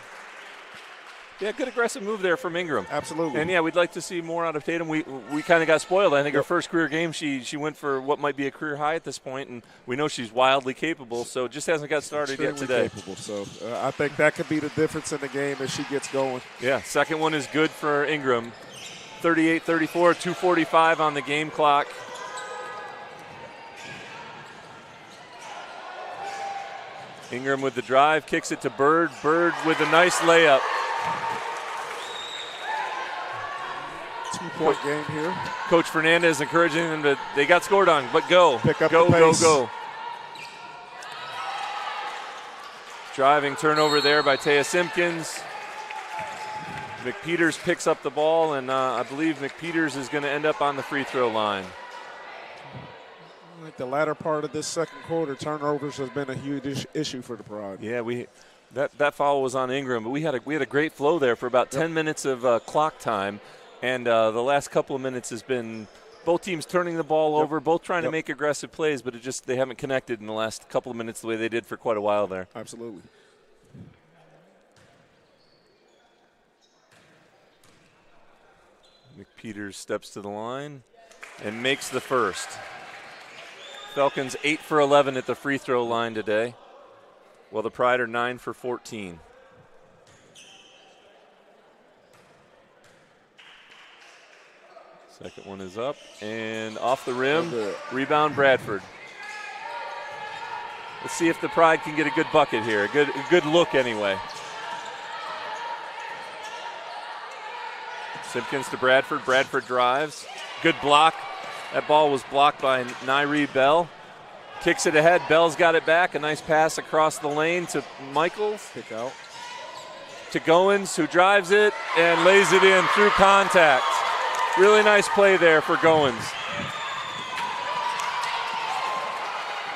Yeah, good aggressive move there from Ingram. Absolutely. And, yeah, we'd like to see more out of Tatum. We kind of got spoiled. I think her first career game, she went for what might be a career high at this point, and we know she's wildly capable, so just hasn't got started yet today. Capable, so I think that could be the difference in the game as she gets going. Yeah, second one is good for Ingram. 38-34, 2:45 on the game clock. Ingram with the drive, kicks it to Bird. Bird with a nice layup. 2-point game here. Coach Fernandez encouraging them to, they got scored on, but go. Pick up go, the pace. go. Driving turnover there by Taya Simpkins. McPeters picks up the ball, and I believe McPeters is going to end up on the free throw line. Like the latter part of this second quarter, turnovers has been a huge issue for the Pride. Yeah, that foul was on Ingram, but we had a great flow there for about 10 minutes of clock time, and the last couple of minutes has been both teams turning the ball over, both trying to make aggressive plays, but they haven't connected in the last couple of minutes the way they did for quite a while there. Absolutely. McPeters steps to the line and makes the first. Falcons 8 for 11 at the free throw line today, while the Pride are 9 for 14. Second one is up and off the rim. Rebound Bradford. Let's see if the Pride can get a good bucket here, a good look anyway. Simpkins to Bradford. Bradford drives. Good block. That ball was blocked by Nairi Bell. Kicks it ahead. Bell's got it back. A nice pass across the lane to Michaels. Kick out. To Goins, who drives it and lays it in through contact. Really nice play there for Goins.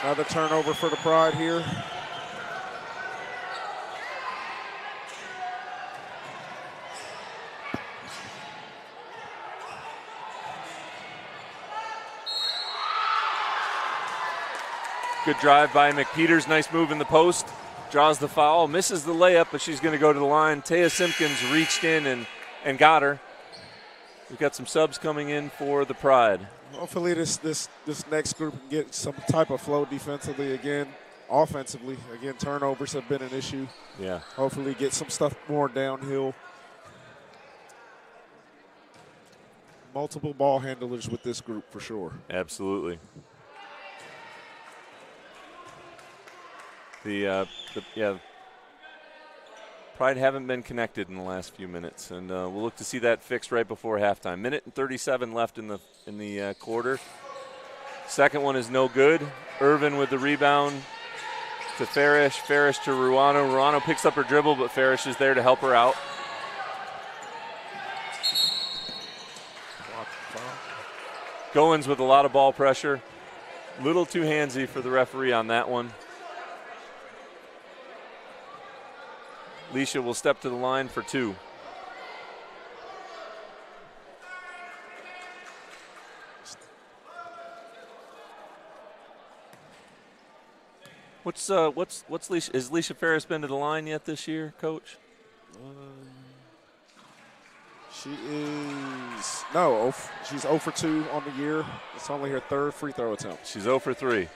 Another turnover for the Pride here. Good drive by McPeters. Nice move in the post. Draws the foul. Misses the layup, but she's going to go to the line. Taya Simpkins reached in and got her. We've got some subs coming in for the Pride. Hopefully this next group can get some type of flow defensively again. Offensively, again, turnovers have been an issue. Yeah. Hopefully get some stuff more downhill. Multiple ball handlers with this group for sure. Absolutely. Pride haven't been connected in the last few minutes, and we'll look to see that fixed right before halftime. Minute and 37 left in the quarter. Second one is no good. Irvin with the rebound to Farish. Farish to Ruano. Ruano picks up her dribble, but Farish is there to help her out. Goins with a lot of ball pressure. Little too handsy for the referee on that one. Leisha will step to the line for 2. What's Leisha? Has Leisha Ferris been to the line yet this year, Coach? She is she's 0 for 2 on the year. It's only her 3rd free throw attempt. She's 0 for 3.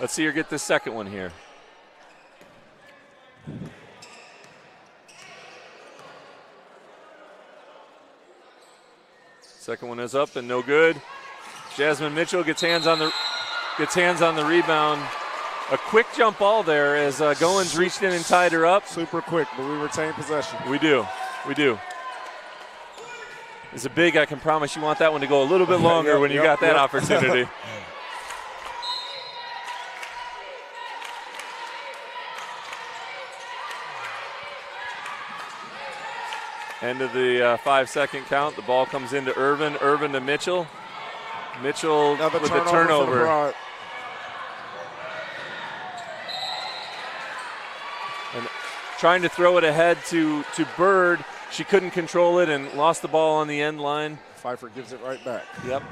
Let's see her get this second one here. Second one is up and no good. Jasmine Mitchell gets hands on the rebound. A quick jump ball there as Goins reached in and tied her up. Super quick, but we retain possession. We do. It's a big, I can promise you want that one to go a little bit longer when you got that opportunity. End of the 5-second count. The ball comes into Irvin. Irvin to Mitchell. Mitchell with the turnover. And trying to throw it ahead to Bird. She couldn't control it and lost the ball on the end line. Pfeiffer gives it right back. Yep.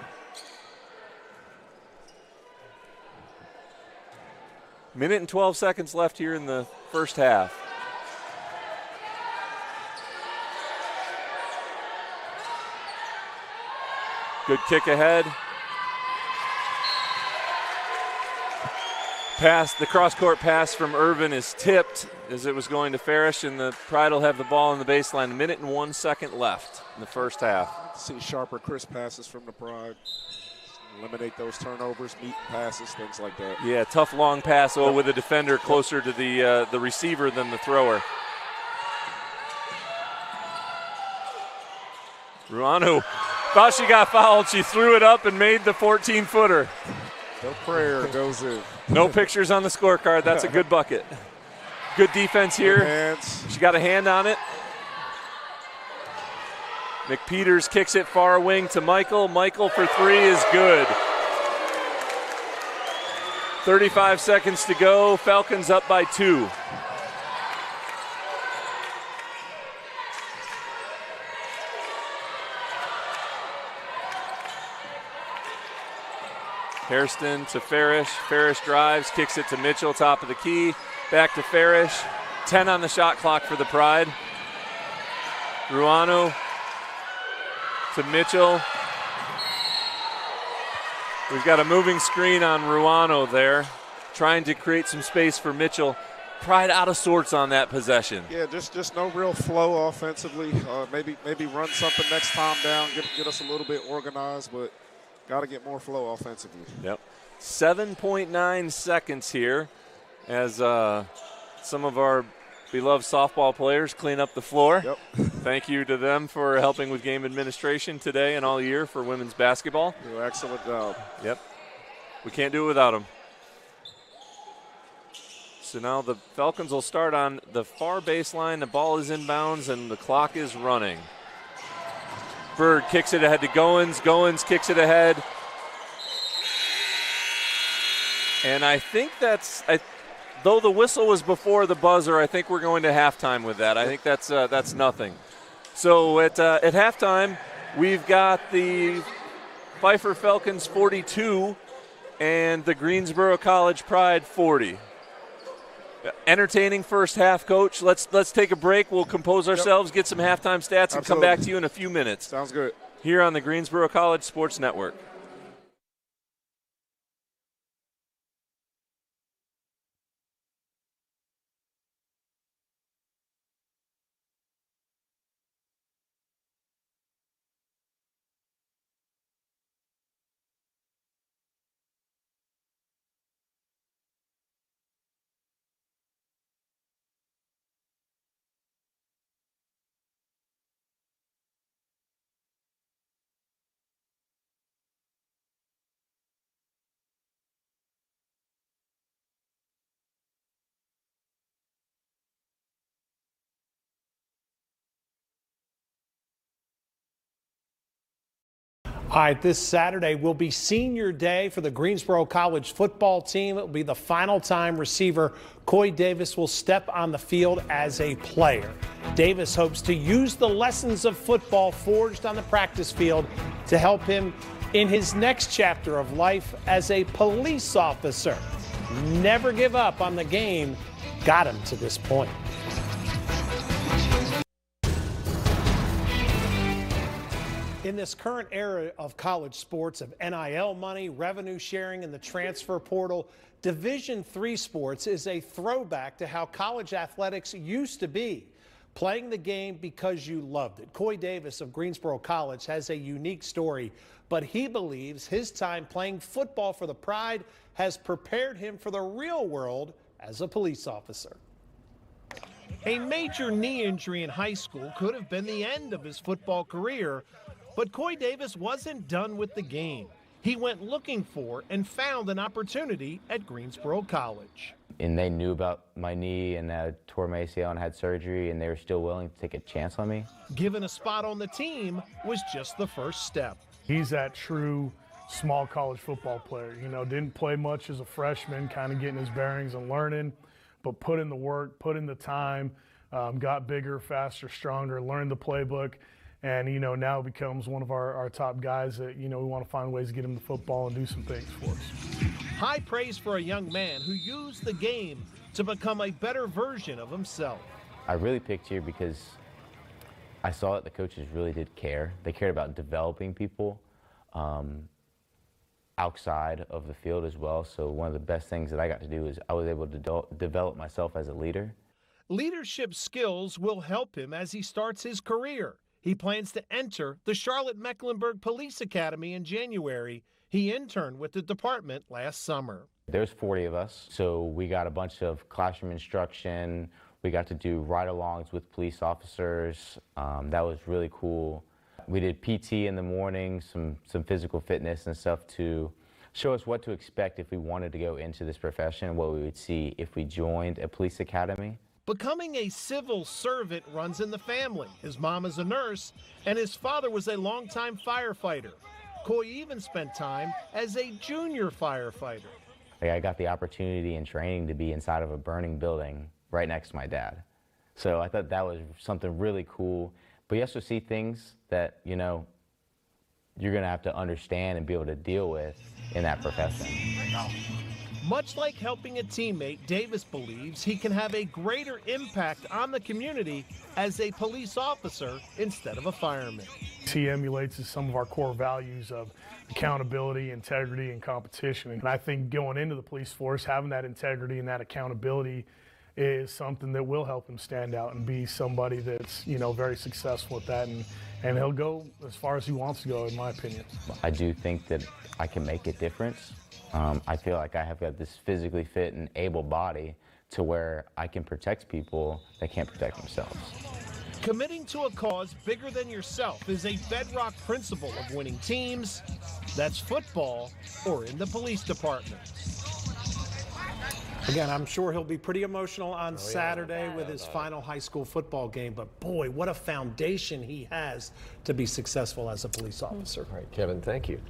Minute and 12 seconds left here in the first half. Good kick ahead. The cross-court pass from Irvin is tipped as it was going to Farish, and the Pride will have the ball on the baseline. A minute and 1 second left in the first half. See sharper, crisp passes from the Pride. Eliminate those turnovers, neat passes, things like that. Yeah, tough long pass with a defender closer to the receiver than the thrower. Ruano thought she got fouled. She threw it up and made the 14-footer. No prayer goes in. No pictures on the scorecard. That's a good bucket. Good defense here. She got a hand on it. McPeters kicks it far wing to Michael. Michael for 3 is good. 35 seconds to go. Falcons up by 2. Hairston to Farish. Farish drives, kicks it to Mitchell, top of the key. Back to Farish. 10 on the shot clock for the Pride. Ruano to Mitchell. We've got a moving screen on Ruano there, trying to create some space for Mitchell. Pride out of sorts on that possession. Yeah, just no real flow offensively. Maybe run something next time down, get us a little bit organized, but got to get more flow offensively. Yep. 7.9 seconds here as some of our beloved softball players clean up the floor. Yep. Thank you to them for helping with game administration today and all year for women's basketball. Excellent job. Yep. We can't do it without them. So now the Falcons will start on the far baseline. The ball is inbounds and the clock is running. Bird kicks it ahead to Goins. Goins kicks it ahead. And I think though the whistle was before the buzzer, I think we're going to halftime with that. I think that's nothing. So at halftime, we've got the Pfeiffer Falcons 42 and the Greensboro College Pride 40. Entertaining first half, Coach. Let's take a break. We'll compose ourselves, get some halftime stats, and come back to you in a few minutes. Sounds good. Here on the Greensboro College Sports Network. All right, this Saturday will be senior day for the Greensboro College football team. It will be the final time receiver Coy Davis will step on the field as a player. Davis hopes to use the lessons of football forged on the practice field to help him in his next chapter of life as a police officer. Never give up on the game got him to this point. In this current era of college sports, of NIL money, revenue sharing, and the transfer portal, Division III sports is a throwback to how college athletics used to be. Playing the game because you loved it. Coy Davis of Greensboro College has a unique story, but he believes his time playing football for the Pride has prepared him for the real world as a police officer. A major knee injury in high school could have been the end of his football career, but Coy Davis wasn't done with the game. He went looking for and found an opportunity at Greensboro College. And they knew about my knee and I tore my ACL and had surgery, and they were still willing to take a chance on me. Given a spot on the team was just the first step. He's that true small college football player. You know, didn't play much as a freshman, kind of getting his bearings and learning, but put in the work, put in the time, got bigger, faster, stronger, learned the playbook. And, you know, now becomes one of our top guys that, you know, we want to find ways to get him the football and do some things for us. High praise for a young man who used the game to become a better version of himself. I really picked here because I saw that the coaches really did care. They cared about developing people outside of the field as well. So one of the best things that I got to do is I was able to develop myself as a leader. Leadership skills will help him as he starts his career. He plans to enter the Charlotte-Mecklenburg Police Academy in January. He interned with the department last summer. There's 40 of us, so we got a bunch of classroom instruction. We got to do ride-alongs with police officers. That was really cool. We did PT in the morning, some physical fitness and stuff to show us what to expect if we wanted to go into this profession and what we would see if we joined a police academy. Becoming a civil servant runs in the family. His mom is a nurse, and his father was a longtime firefighter. Coy even spent time as a junior firefighter. I got the opportunity and training to be inside of a burning building right next to my dad. So I thought that was something really cool. But you also see things that, you know, you're going to have to understand and be able to deal with in that profession. Much like helping a teammate, Davis believes he can have a greater impact on the community as a police officer instead of a fireman. He emulates some of our core values of accountability, integrity, and competition. And I think going into the police force, having that integrity and that accountability is something that will help him stand out and be somebody that's, you know, very successful at that. And he'll go as far as he wants to go, in my opinion. I do think that I can make a difference. I feel like I have got this physically fit and able body to where I can protect people that can't protect themselves. Committing to a cause bigger than yourself is a bedrock principle of winning teams. That's football or in the police department. Again, I'm sure he'll be pretty emotional on Saturday with his final high school football game, but boy, what a foundation he has to be successful as a police officer. All right, Kevin, thank you.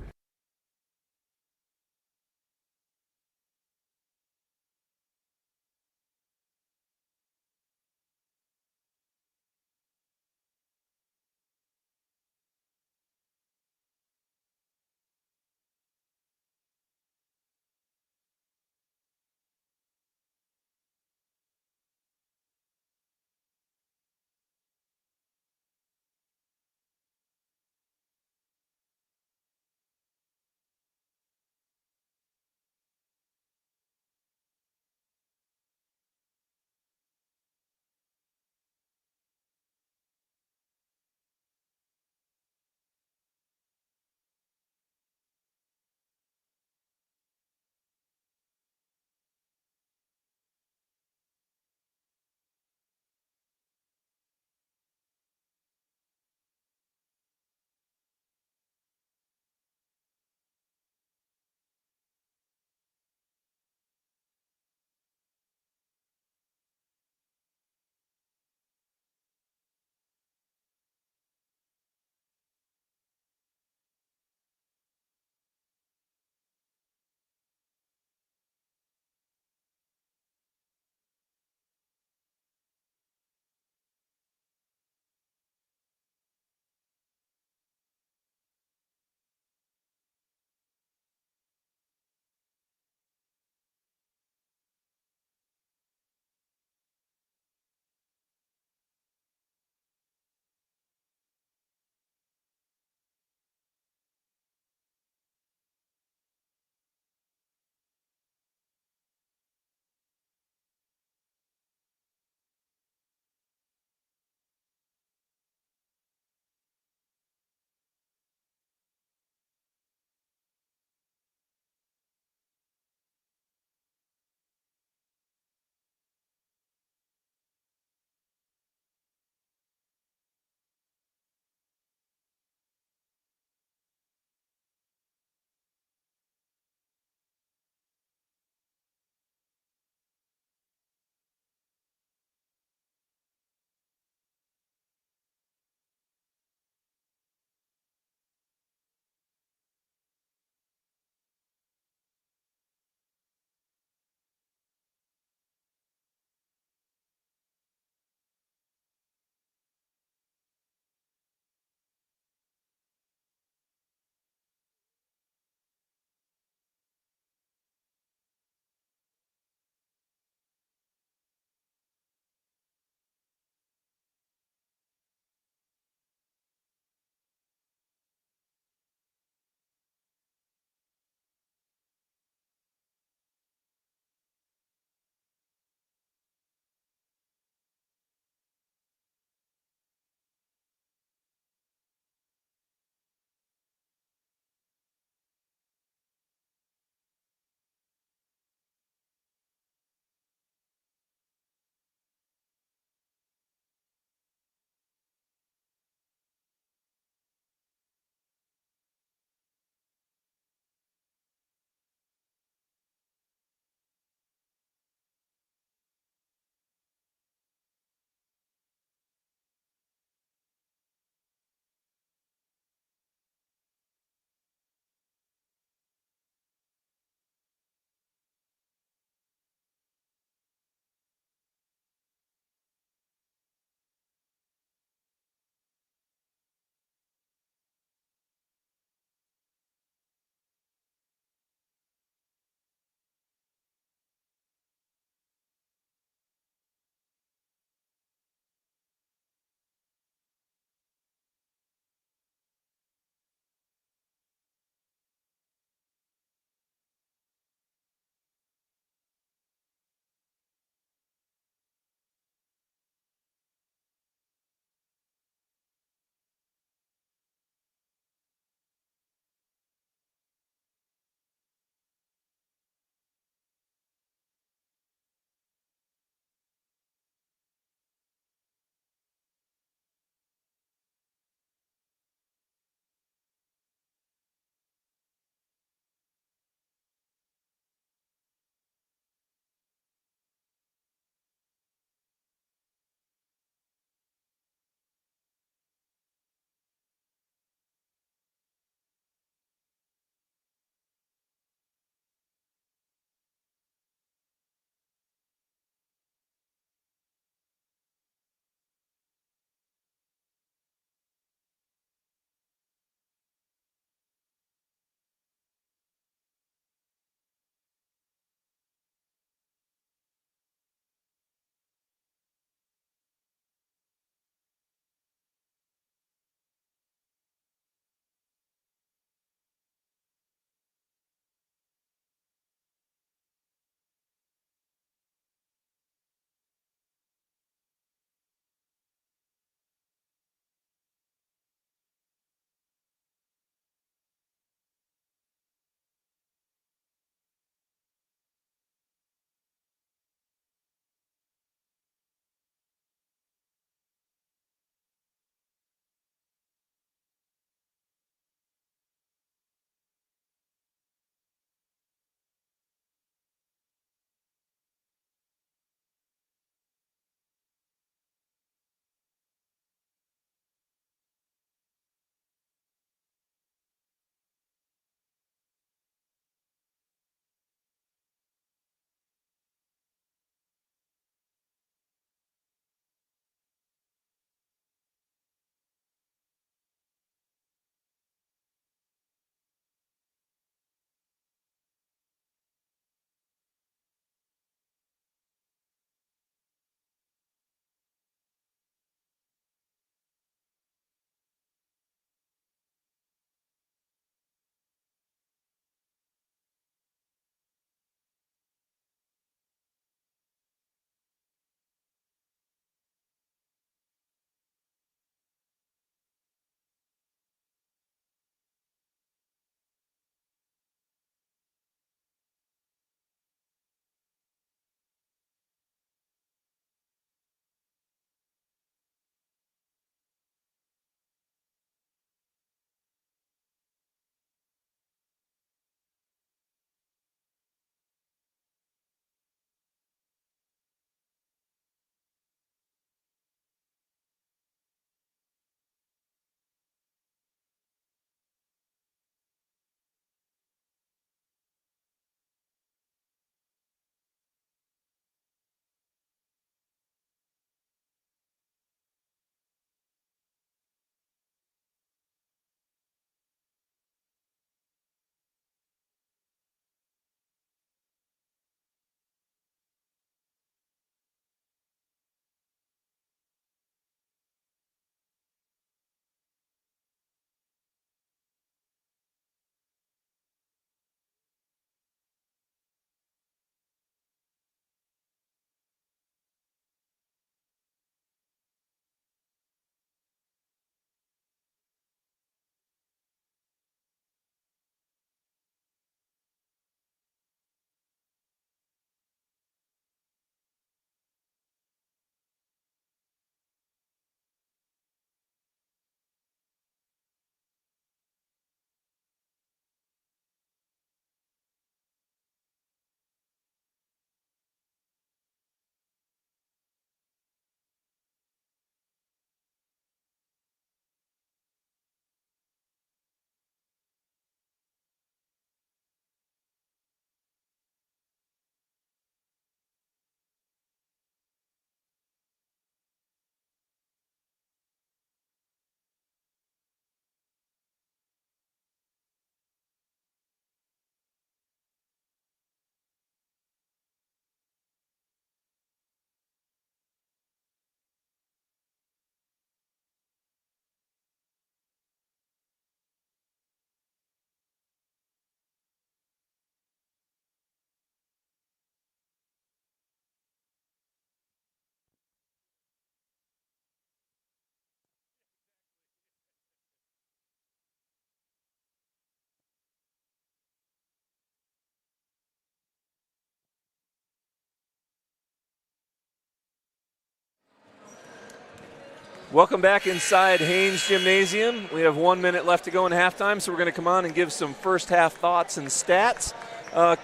Welcome back inside Haynes Gymnasium. We have 1 minute left to go in halftime, so we're going to come on and give some first half thoughts and stats.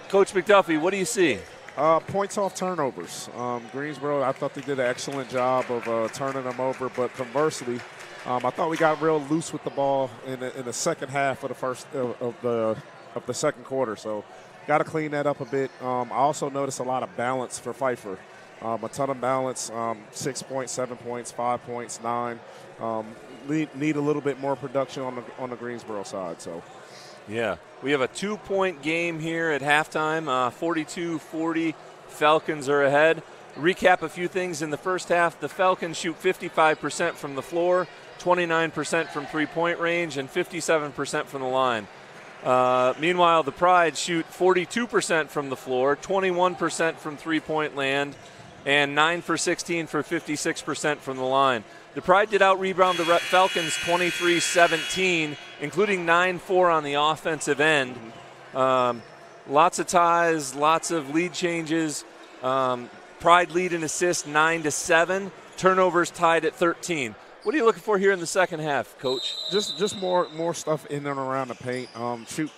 Coach McDuffie, what do you see? Points off turnovers. Greensboro, I thought they did an excellent job of turning them over, but conversely, I thought we got real loose with the ball in the second half of the second quarter. So, got to clean that up a bit. I also noticed a lot of balance for Pfeiffer. A ton of balance, 6 points, 7 points, 5 points, 9. Need a little bit more production on the Greensboro side. So, yeah, we have a 2-point game here at halftime. 42-40, Falcons are ahead. Recap a few things in the first half. The Falcons shoot 55% from the floor, 29% from three-point range, and 57% from the line. Meanwhile, the Pride shoot 42% from the floor, 21% from three-point land, and 9 for 16 for 56% from the line. The Pride did out-rebound the Falcons 23-17, including 9-4 on the offensive end. Lots of ties, lots of lead changes. Pride lead in assists 9-7. Turnovers tied at 13. What are you looking for here in the second half, Coach? Just more stuff in and around the paint. Shoot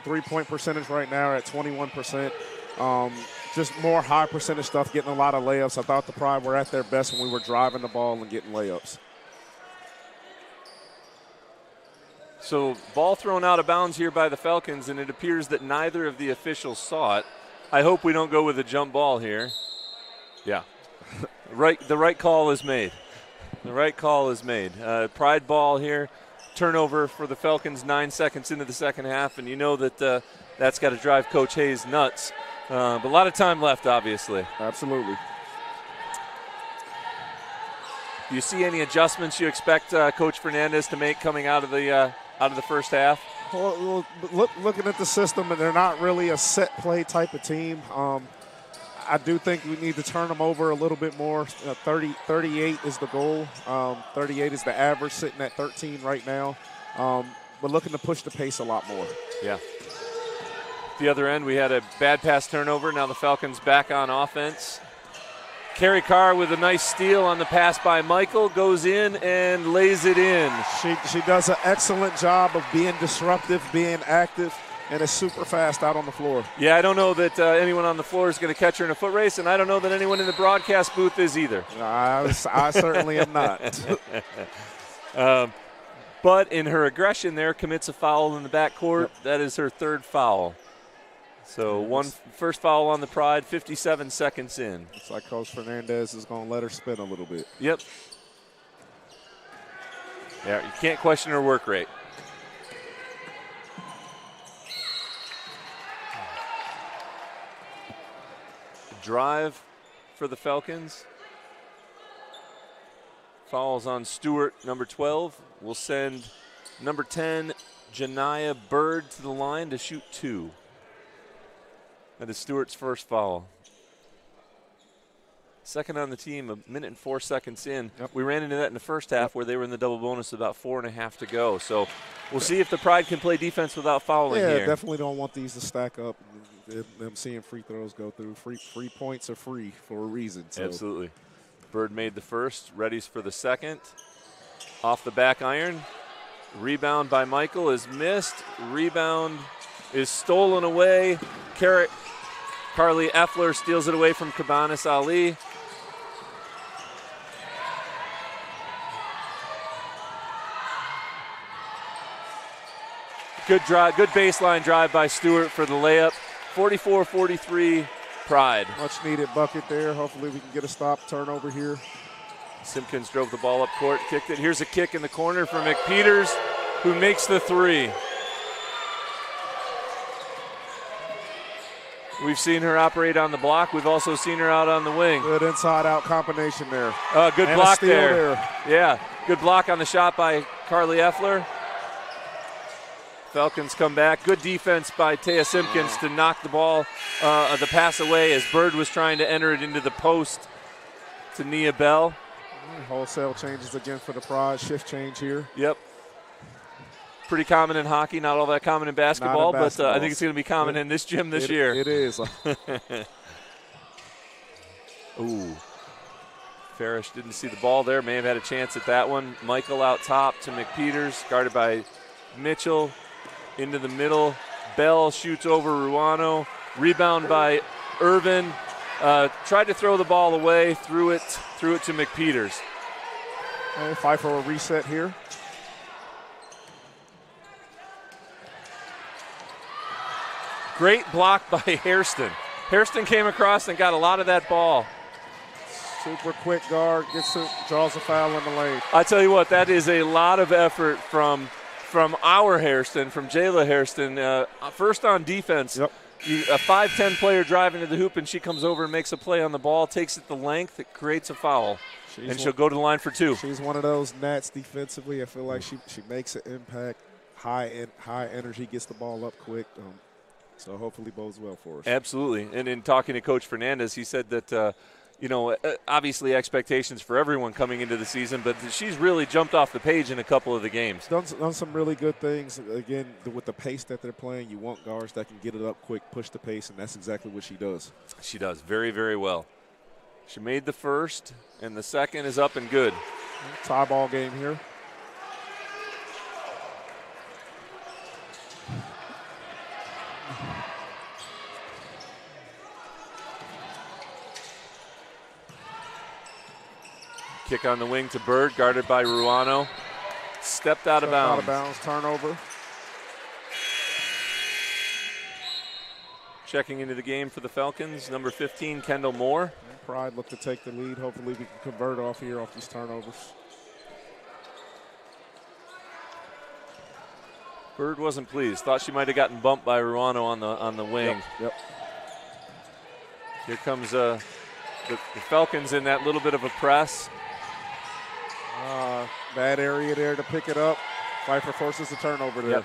three-point percentage right now at 21%. Just more high percentage stuff, getting a lot of layups. I thought the Pride were at their best when we were driving the ball and getting layups. So ball thrown out of bounds here by the Falcons, and it appears that neither of the officials saw it. I hope we don't go with a jump ball here. Yeah, the right call is made. The right call is made. Pride ball here, turnover for the Falcons 9 seconds into the second half, and you know that that's got to drive Coach Hayes nuts. But a lot of time left, obviously. Absolutely. Do you see any adjustments you expect Coach Fernandez to make coming out of the first half? Well, looking at the system, and they're not really a set play type of team. I do think we need to turn them over a little bit more. 38 is the goal. 38 is the average, sitting at 13 right now. We're looking to push the pace a lot more. Yeah. The other end, we had a bad pass turnover. Now the Falcons back on offense. Carrie Carr with a nice steal on the pass by Michael, goes in and lays it in. She does an excellent job of being disruptive, being active, and is super fast out on the floor. Yeah, I don't know that anyone on the floor is going to catch her in a foot race, and I don't know that anyone in the broadcast booth is either. I certainly am not. But in her aggression there, commits a foul in the backcourt. Yep. That is her third foul. So first foul on the Pride, 57 seconds in. It's like Coach Fernandez is going to let her spin a little bit. Yep. Yeah, you can't question her work rate. Drive for the Falcons. Fouls on Stewart, number 12. We'll send number 10, Janiyah Bird, to the line to shoot 2. That is Stewart's first foul. Second on the team, 1 minute and 4 seconds in. Yep. We ran into that in the first half where they were in the double bonus, about 4.5 to go. So we'll see if the Pride can play defense without fouling here. Yeah, definitely don't want these to stack up. Them seeing free throws go through. Free points are free for a reason. So. Absolutely. Bird made the first, readies for the second. Off the back iron. Rebound by Michael is missed. Rebound is stolen away. Carly Effler steals it away from Cabanas Ali. Good drive, good baseline drive by Stewart for the layup. 44-43 Pride. Much needed bucket there. Hopefully we can get a stop turnover here. Simpkins drove the ball up court, kicked it. Here's a kick in the corner for McPeters, who makes the three. We've seen her operate on the block. We've also seen her out on the wing. Good inside-out combination there. Good and block there. Yeah, good block on the shot by Carly Effler. Falcons come back. Good defense by Taya Simpkins to knock the ball, the pass away as Bird was trying to enter it into the post to Nia Bell. Wholesale changes again for the Pride. Shift change here. Yep. Pretty common in hockey, not all that common in basketball, but I think it's going to be common in this gym this year. It is. Ooh. Parrish didn't see the ball there, may have had a chance at that one. Michael out top to McPeters, guarded by Mitchell. Into the middle, Bell shoots over Ruano. Rebound by Irvin. Tried to throw the ball away, threw it to McPeters. And Pfeiffer will reset here. Great block by Hairston. Hairston came across and got a lot of that ball. Super quick guard, draws a foul in the lane. I tell you what, that is a lot of effort from our Hairston, from Jayla Hairston. First on defense, Yep. A 5'10 player driving to the hoop, and she comes over and makes a play on the ball, takes it the length, it creates a foul, and she'll go to the line for 2. She's one of those Nats defensively. I feel like she makes an impact, high energy, gets the ball up quick. So hopefully bodes well for us. Absolutely. And in talking to Coach Fernandez, he said that, obviously expectations for everyone coming into the season, but she's really jumped off the page in a couple of the games. Done some really good things. Again, with the pace that they're playing, you want guards that can get it up quick, push the pace, and that's exactly what she does. She does very, very well. She made the first, and the second is up and good. Tie ball game here. Kick on the wing to Bird, guarded by Ruano. Stepped out of bounds. Out of bounds, turnover. Checking into the game for the Falcons, number 15, Kendall Moore. Pride look to take the lead. Hopefully we can convert off these turnovers. Bird wasn't pleased. Thought she might have gotten bumped by Ruano on the wing. Yep. Here comes the Falcons in that little bit of a press. Bad area there to pick it up. Pfeiffer forces the turnover there.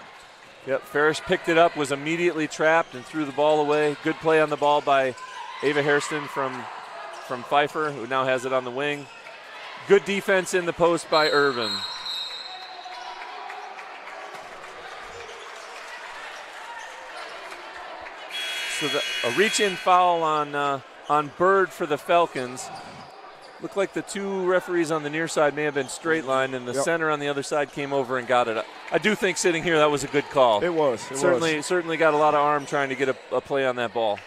Yep. Ferris picked it up, was immediately trapped, and threw the ball away. Good play on the ball by Ava Hairston from Pfeiffer, who now has it on the wing. Good defense in the post by Irvin. So a reach-in foul on Bird for the Falcons. Looked like the 2 referees on the near side may have been straight line, and the center on the other side came over and got it. I do think sitting here that was a good call. It was. Certainly got a lot of arm trying to get a play on that ball.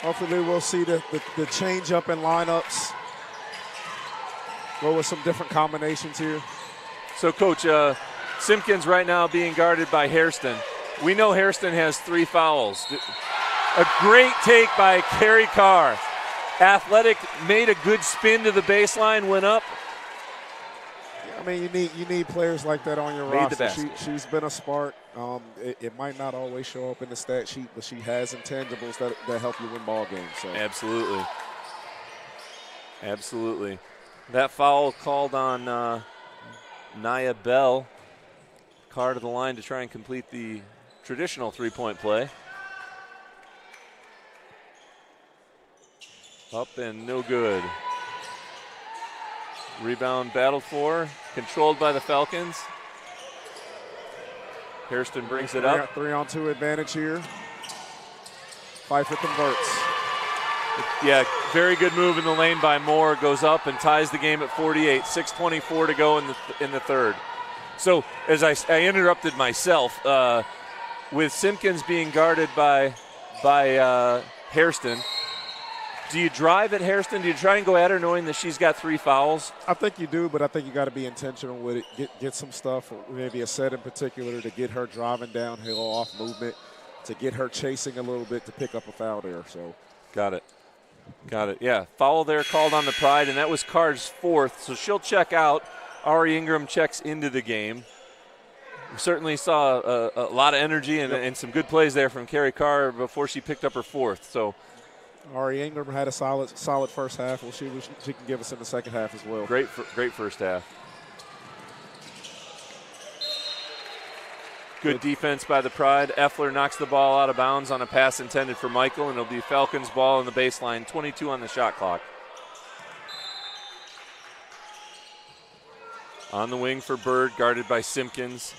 Hopefully we'll see the change up in lineups. Go with some different combinations here. So, Coach, Simpkins right now being guarded by Hairston. We know Hairston has 3 fouls. A great take by Carrie Carr. Athletic, made a good spin to the baseline, went up. I mean, you need players like that on your Made the roster. basket. She's been a spark. It might not always show up in the stat sheet, but she has intangibles that help you win ball games. So. Absolutely. That foul called on Nia Bell. Carr to the line to try and complete the traditional 3-point play. Up and no good. Rebound battled for, controlled by the Falcons. Hairston brings it up. 3-on-2 advantage here. Pfeiffer converts. Yeah, very good move in the lane by Moore. Goes up and ties the game at 48. 6:24 to go in the third. So as I interrupted myself, with Simpkins being guarded by Hairston, do you drive at Hairston? Do you try and go at her knowing that she's got 3 fouls? I think you do, but I think you got to be intentional with it. Get some stuff, maybe a set in particular, to get her driving downhill off movement, to get her chasing a little bit to pick up a foul there. So, got it. Yeah, foul there called on the Pride, and that was Carr's 4th. So she'll check out. Ari Ingram checks into the game. We certainly saw a lot of energy and some good plays there from Carrie Carr before she picked up her 4th. So. Ari Ingram had a solid first half. Well, she can give us in the second half as well. Great first half. Good defense by the Pride. Effler knocks the ball out of bounds on a pass intended for Michael, and it'll be Falcons ball on the baseline. 22 on the shot clock. On the wing for Bird, guarded by Simpkins.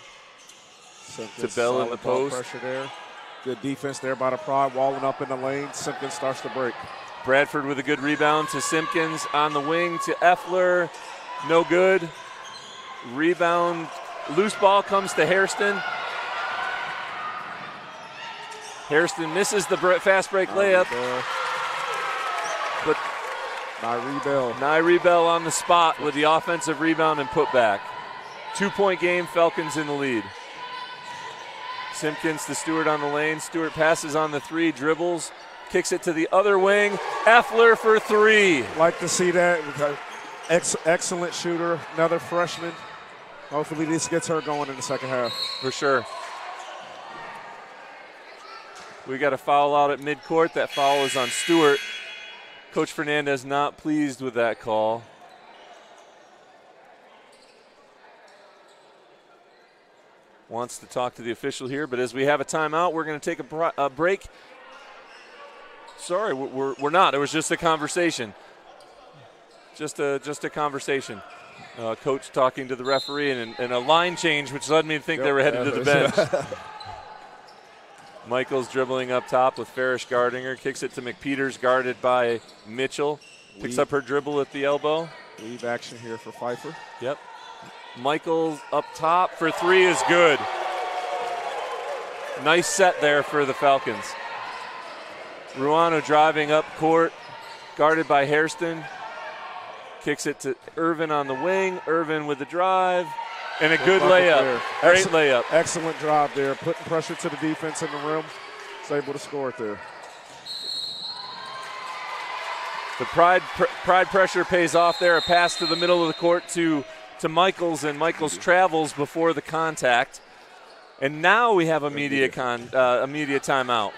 To Bell in the post. Pressure there. Good defense there by the Pride, walling up in the lane. Simpkins starts to break. Bradford with a good rebound to Simpkins on the wing to Effler. No good. Rebound. Loose ball comes to Hairston. Hairston misses the fast break layup. But Nairi Bell on the spot with the offensive rebound and putback. 2-point game, Falcons in the lead. Simpkins to Stewart on the lane. Stewart passes on the three, dribbles, kicks it to the other wing. Effler for three. Like to see that. Excellent shooter, another freshman. Hopefully this gets her going in the second half. For sure. We got a foul out at midcourt. That foul is on Stewart. Coach Fernandez not pleased with that call. Wants to talk to the official here, but as we have a timeout, we're going to take a break. Sorry, we're not. It was just a conversation. Just a conversation. Coach talking to the referee and a line change, which led me to think they were headed to the bench. Michaels dribbling up top with Farish guarding her. Kicks it to McPeters, guarded by Mitchell. Picks up her dribble at the elbow. Leave action here for Pfeiffer. Yep. Michaels up top for three is good. Nice set there for the Falcons. Ruano driving up court, guarded by Hairston. Kicks it to Irvin on the wing. Irvin with the drive. And a good layup. Great layup. Excellent drive there. Putting pressure to the defense in the rim. Is able to score it there. The pride pressure pays off there. A pass to the middle of the court to Michaels, and Michaels travels before the contact. And now we have a media timeout.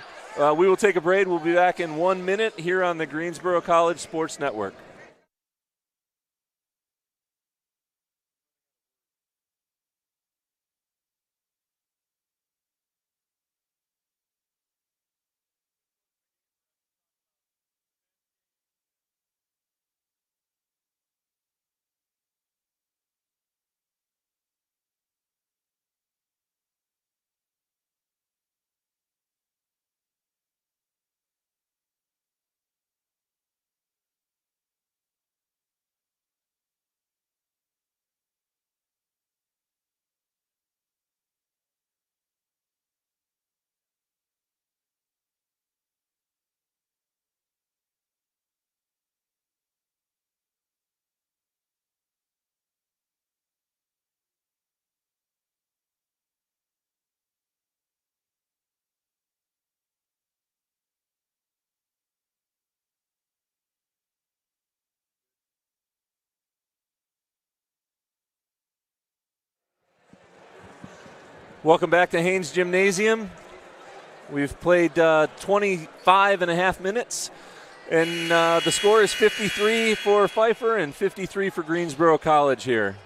We will take a break. We'll be back in 1 minute here on the Greensboro College Sports Network. Welcome back to Haynes Gymnasium. We've played 25 and a half minutes, and the score is 53 for Pfeiffer and 53 for Greensboro College here.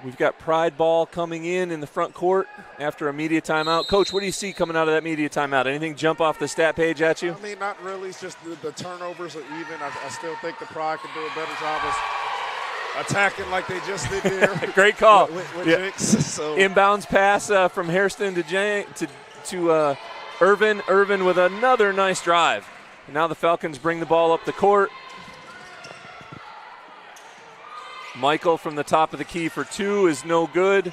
We've got Pride ball coming in the front court after a media timeout. Coach, what do you see coming out of that media timeout? Anything jump off the stat page at you? I mean, not really. It's just the turnovers are even. I still think the Pride could do a better job of attacking like they just did there. Great call. With yeah. Jinx, so. Inbounds pass from Hairston to Irvin. Irvin with another nice drive. And now the Falcons bring the ball up the court. Michael from the top of the key for two is no good.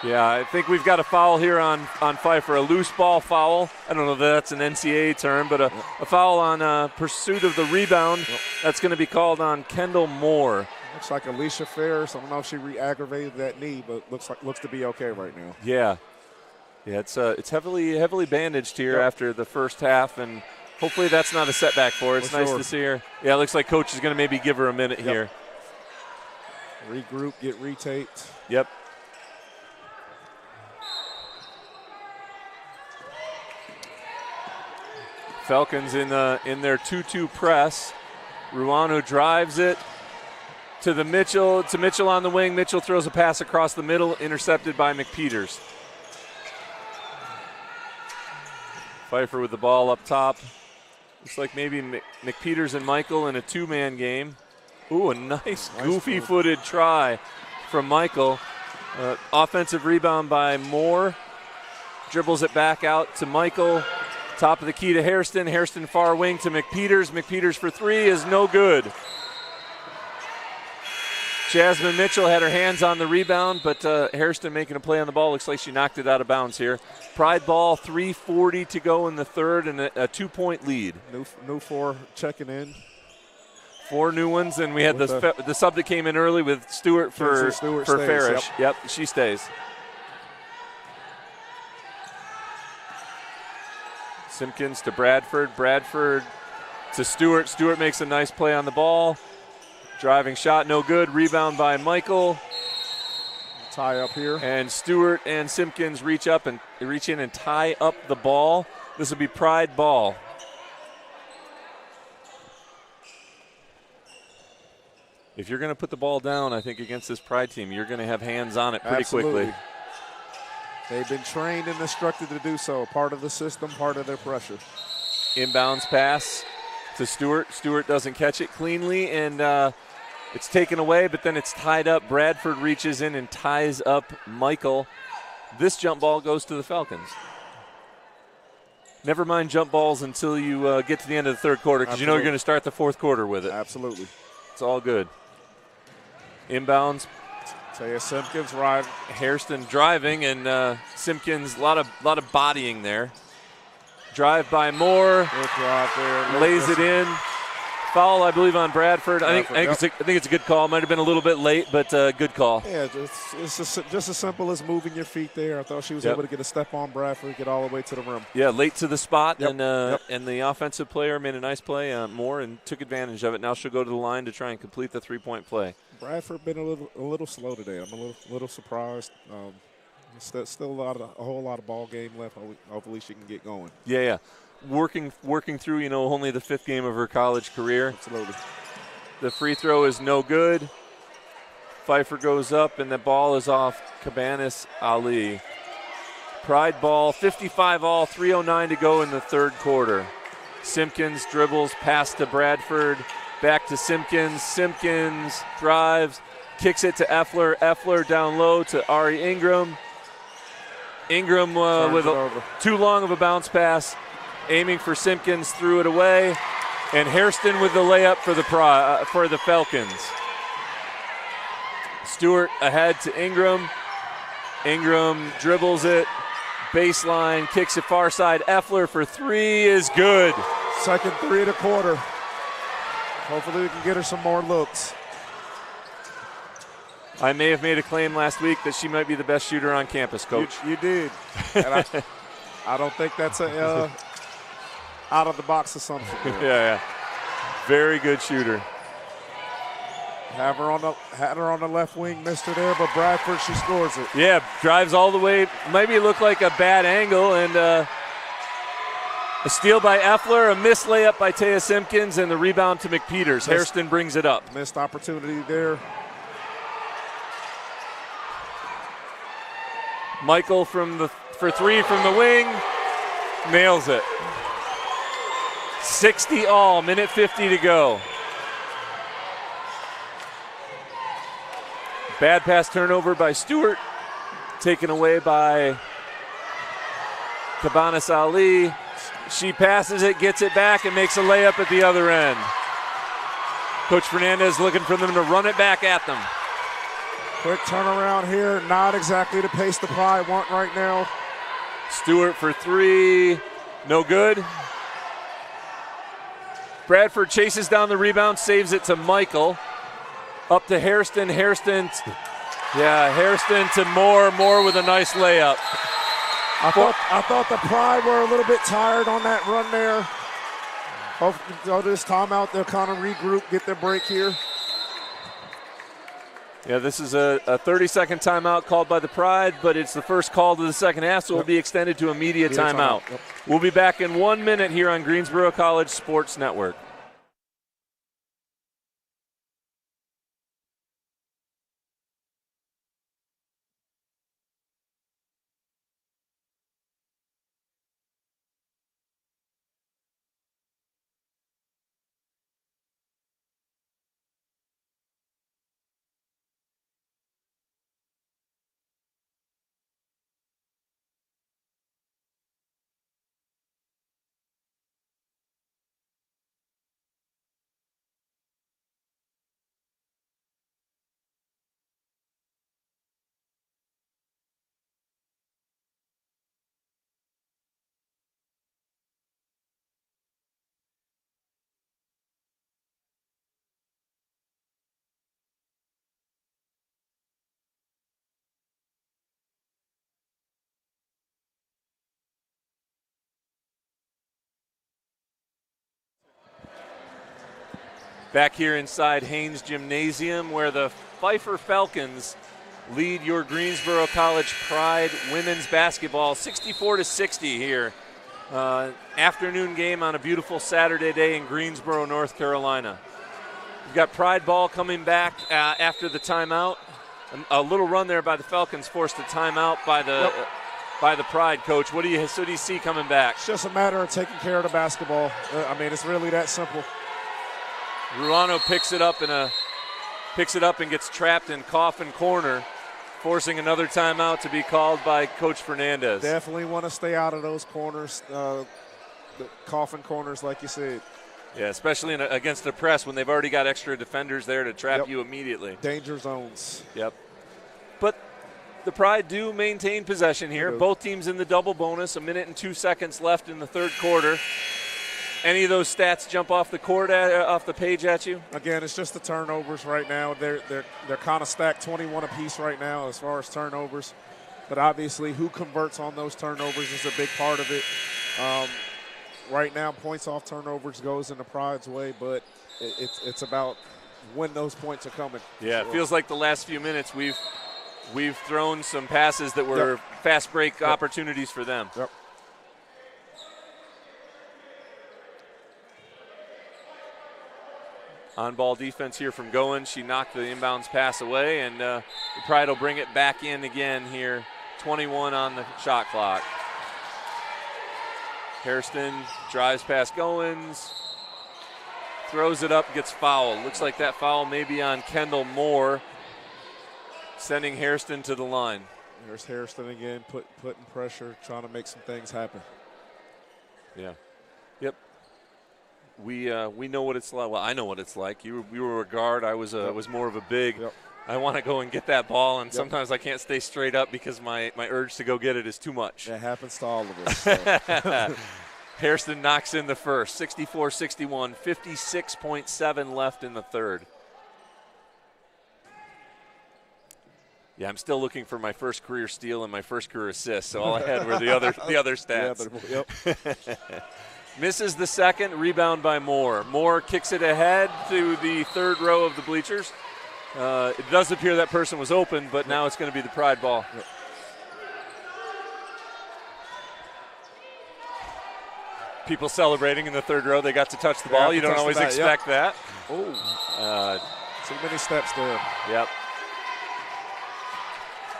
Yeah, I think we've got a foul here on Pfeiffer, a loose ball foul. I don't know if that's an NCAA term, but a foul on pursuit of the rebound. That's going to be called on Kendall Moore. Looks like Alicia Ferris. I don't know if she re-aggravated that knee, but looks to be okay right now. Yeah, it's heavily bandaged here after the first half, and hopefully that's not a setback for her. It's nice to see her. Yeah, it looks like Coach is going to maybe give her a minute here. Regroup, get retaped. Yep. Falcons in their 2-2 press. Ruano drives it to Mitchell on the wing. Mitchell throws a pass across the middle, intercepted by McPeters. Pfeiffer with the ball up top. Looks like maybe McPeters and Michael in a two-man game. Ooh, a nice goofy-footed try from Michael. Offensive rebound by Moore. Dribbles it back out to Michael. Top of the key to Hairston. Hairston far wing to McPeters. McPeters for three is no good. Jasmine Mitchell had her hands on the rebound, but Hairston making a play on the ball. Looks like she knocked it out of bounds here. Pride ball, 3:40 to go in the third, and a 2-point lead. New four checking in. 4 new ones, and we had the sub that came in early with Stewart for Farish. Yep, she stays. Simpkins to Bradford. Bradford to Stewart. Stewart makes a nice play on the ball. Driving shot, no good. Rebound by Michael. Tie up here. And Stewart and Simpkins reach in and tie up the ball. This will be Pride ball. If you're going to put the ball down, I think against this Pride team, you're going to have hands on it pretty quickly. They've been trained and instructed to do so. Part of the system, part of their pressure. Inbounds pass to Stewart. Stewart doesn't catch it cleanly, and it's taken away, but then it's tied up. Bradford reaches in and ties up Michael. This jump ball goes to the Falcons. Never mind jump balls until you get to the end of the third quarter, because you know you're going to start the fourth quarter with it. Absolutely. It's all good. Inbounds. Taya Simpkins right. Hairston driving, and Simpkins, a lot of bodying there. Drive by Moore. Good drive there. Lays it in. Foul, I believe, on Bradford. I think it's a good call. Might have been a little bit late, but good call. Yeah, it's just as simple as moving your feet there. I thought she was able to get a step on Bradford, get all the way to the rim. Yeah, late to the spot, and the offensive player made a nice play, Moore, and took advantage of it. Now she'll go to the line to try and complete the three-point play. Bradford been a little slow today. I'm a little surprised. Still a whole lot of ball game left. Hopefully she can get going. Yeah. Working through, only the 5th game of her college career. Absolutely. The free throw is no good. Pfeiffer goes up, and the ball is off Cabanas Ali. Pride ball, 55 all, 3:09 to go in the third quarter. Simpkins dribbles past to Bradford, back to Simpkins. Simpkins drives, kicks it to Effler. Effler down low to Ari Ingram. Ingram with too long of a bounce pass. Aiming for Simpkins, threw it away, and Hairston with the layup for the Falcons. Stewart ahead to Ingram. Ingram dribbles it, baseline, kicks it far side. Effler for three is good. Second three of the quarter. Hopefully we can get her some more looks. I may have made a claim last week that she might be the best shooter on campus, Coach. You did. And I don't think that's a out-of-the-box assumption. Yeah. Very good shooter. Had her on the left wing, missed her there, but Bradford, she scores it. Yeah, drives all the way. Maybe looked like a bad angle, and a steal by Effler, a missed layup by Taya Simpkins, and the rebound to McPeters. Hairston brings it up. Missed opportunity there. Michael for three from the wing, nails it. 60 all, minute 50 to go. Bad pass turnover by Stewart, taken away by Cabanas Ali. She passes it, gets it back, and makes a layup at the other end. Coach Fernandez looking for them to run it back at them. Quick turnaround here, not exactly the pace the Pride want right now. Stewart for three, no good. Bradford chases down the rebound, saves it to Michael. Up to Hairston. Hairston to Moore. Moore with a nice layup. I thought the Pride were a little bit tired on that run there. Hopefully, this timeout, they'll kind of regroup, get their break here. Yeah, this is a 30-second timeout called by the Pride, but it's the first call to the second half, so it will be extended to a media timeout. Yep. We'll be back in 1 minute here on Greensboro College Sports Network. Back here inside Haynes Gymnasium, where the Pfeiffer Falcons lead your Greensboro College Pride women's basketball 64-60 here. Afternoon game on a beautiful Saturday day in Greensboro, North Carolina. We've got Pride ball coming back after the timeout. A little run there by the Falcons forced a timeout by the Pride coach. What do you see coming back? It's just a matter of taking care of the basketball. I mean, it's really that simple. Ruano picks it up and gets trapped in coffin corner, forcing another timeout to be called by Coach Fernandez. Definitely want to stay out of those corners, the coffin corners, like you said. Yeah, especially against the press when they've already got extra defenders there to trap you immediately. Danger zones. Yep. But the Pride do maintain possession here. Both teams in the double bonus. 1 minute and 2 seconds left in the third quarter. Any of those stats jump off the court, off the page at you? Again, it's just the turnovers right now. They're kind of stacked 21 apiece right now as far as turnovers. But obviously, who converts on those turnovers is a big part of it. Right now, points off turnovers goes in the Pride's way, but it's about when those points are coming. Yeah, it feels like the last few minutes we've thrown some passes that were fast break opportunities for them. Yep. On-ball defense here from Goen. She knocked the inbounds pass away, and the Pride will bring it back in again here. 21 on the shot clock. Hairston drives past Goins, throws it up, gets fouled. Looks like that foul may be on Kendall Moore, sending Hairston to the line. There's Hairston again, putting pressure, trying to make some things happen. Yeah. Yep. We know what it's like. Well, I know what it's like. You were a guard. I was more of a big. Yep. I want to go and get that ball, and sometimes I can't stay straight up because my urge to go get it is too much. It happens to all of us. So. Hairston knocks in the first, 64-61, 56.7 left in the third. Yeah, I'm still looking for my first career steal and my first career assist, so all I had were the other stats. Yep. Misses the second, rebound by Moore. Moore kicks it ahead to the third row of the bleachers. It does appear that person was open, but now it's going to be the Pride ball. Yep. People celebrating in the third row. They got to touch the ball. You don't always expect that. Oh, too many steps there. Yep.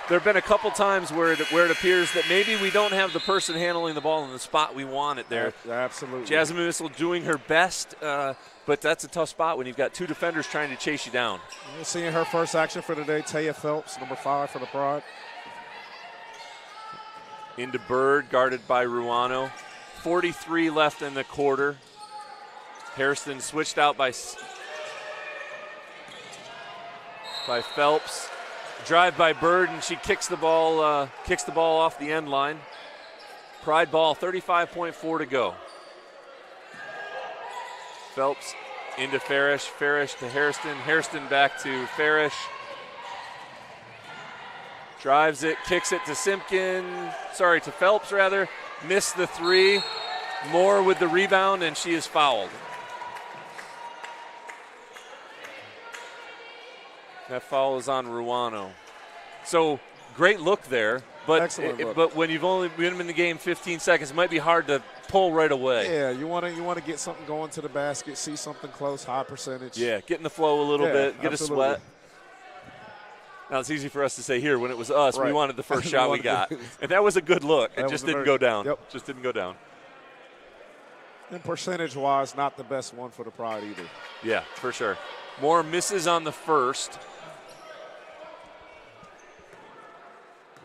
There have been a couple times where it appears that maybe we don't have the person handling the ball in the spot we want it there. Absolutely. Jasmine Missile doing her best, but that's a tough spot when you've got two defenders trying to chase you down. We're seeing her first action for today, Taya Phelps, number 5 for the Pride. Into Bird, guarded by Ruano. 43 left in the quarter. Hairston switched out by Phelps. Drive by Bird, and she kicks the ball off the end line. Pride ball, 35.4 to go. Phelps into Farish. Farish to Hairston. Hairston back to Farish. Drives it, kicks it to to Phelps rather. Missed the three. Moore with the rebound, and she is fouled. That foul is on Ruano. So great look there, but but when you've only been in the game 15 seconds, it might be hard to pull right away. Yeah, you want to get something going to the basket, see something close, high percentage. Yeah, get in the flow a little bit, get absolutely. a sweat. Now it's easy for us to say here when it was us, we wanted the first shot we got, and that was a good look. It just didn't go down. Yep. Just didn't go down. And percentage-wise, not the best one for the Pride either. Yeah, for sure. Moore misses on the first.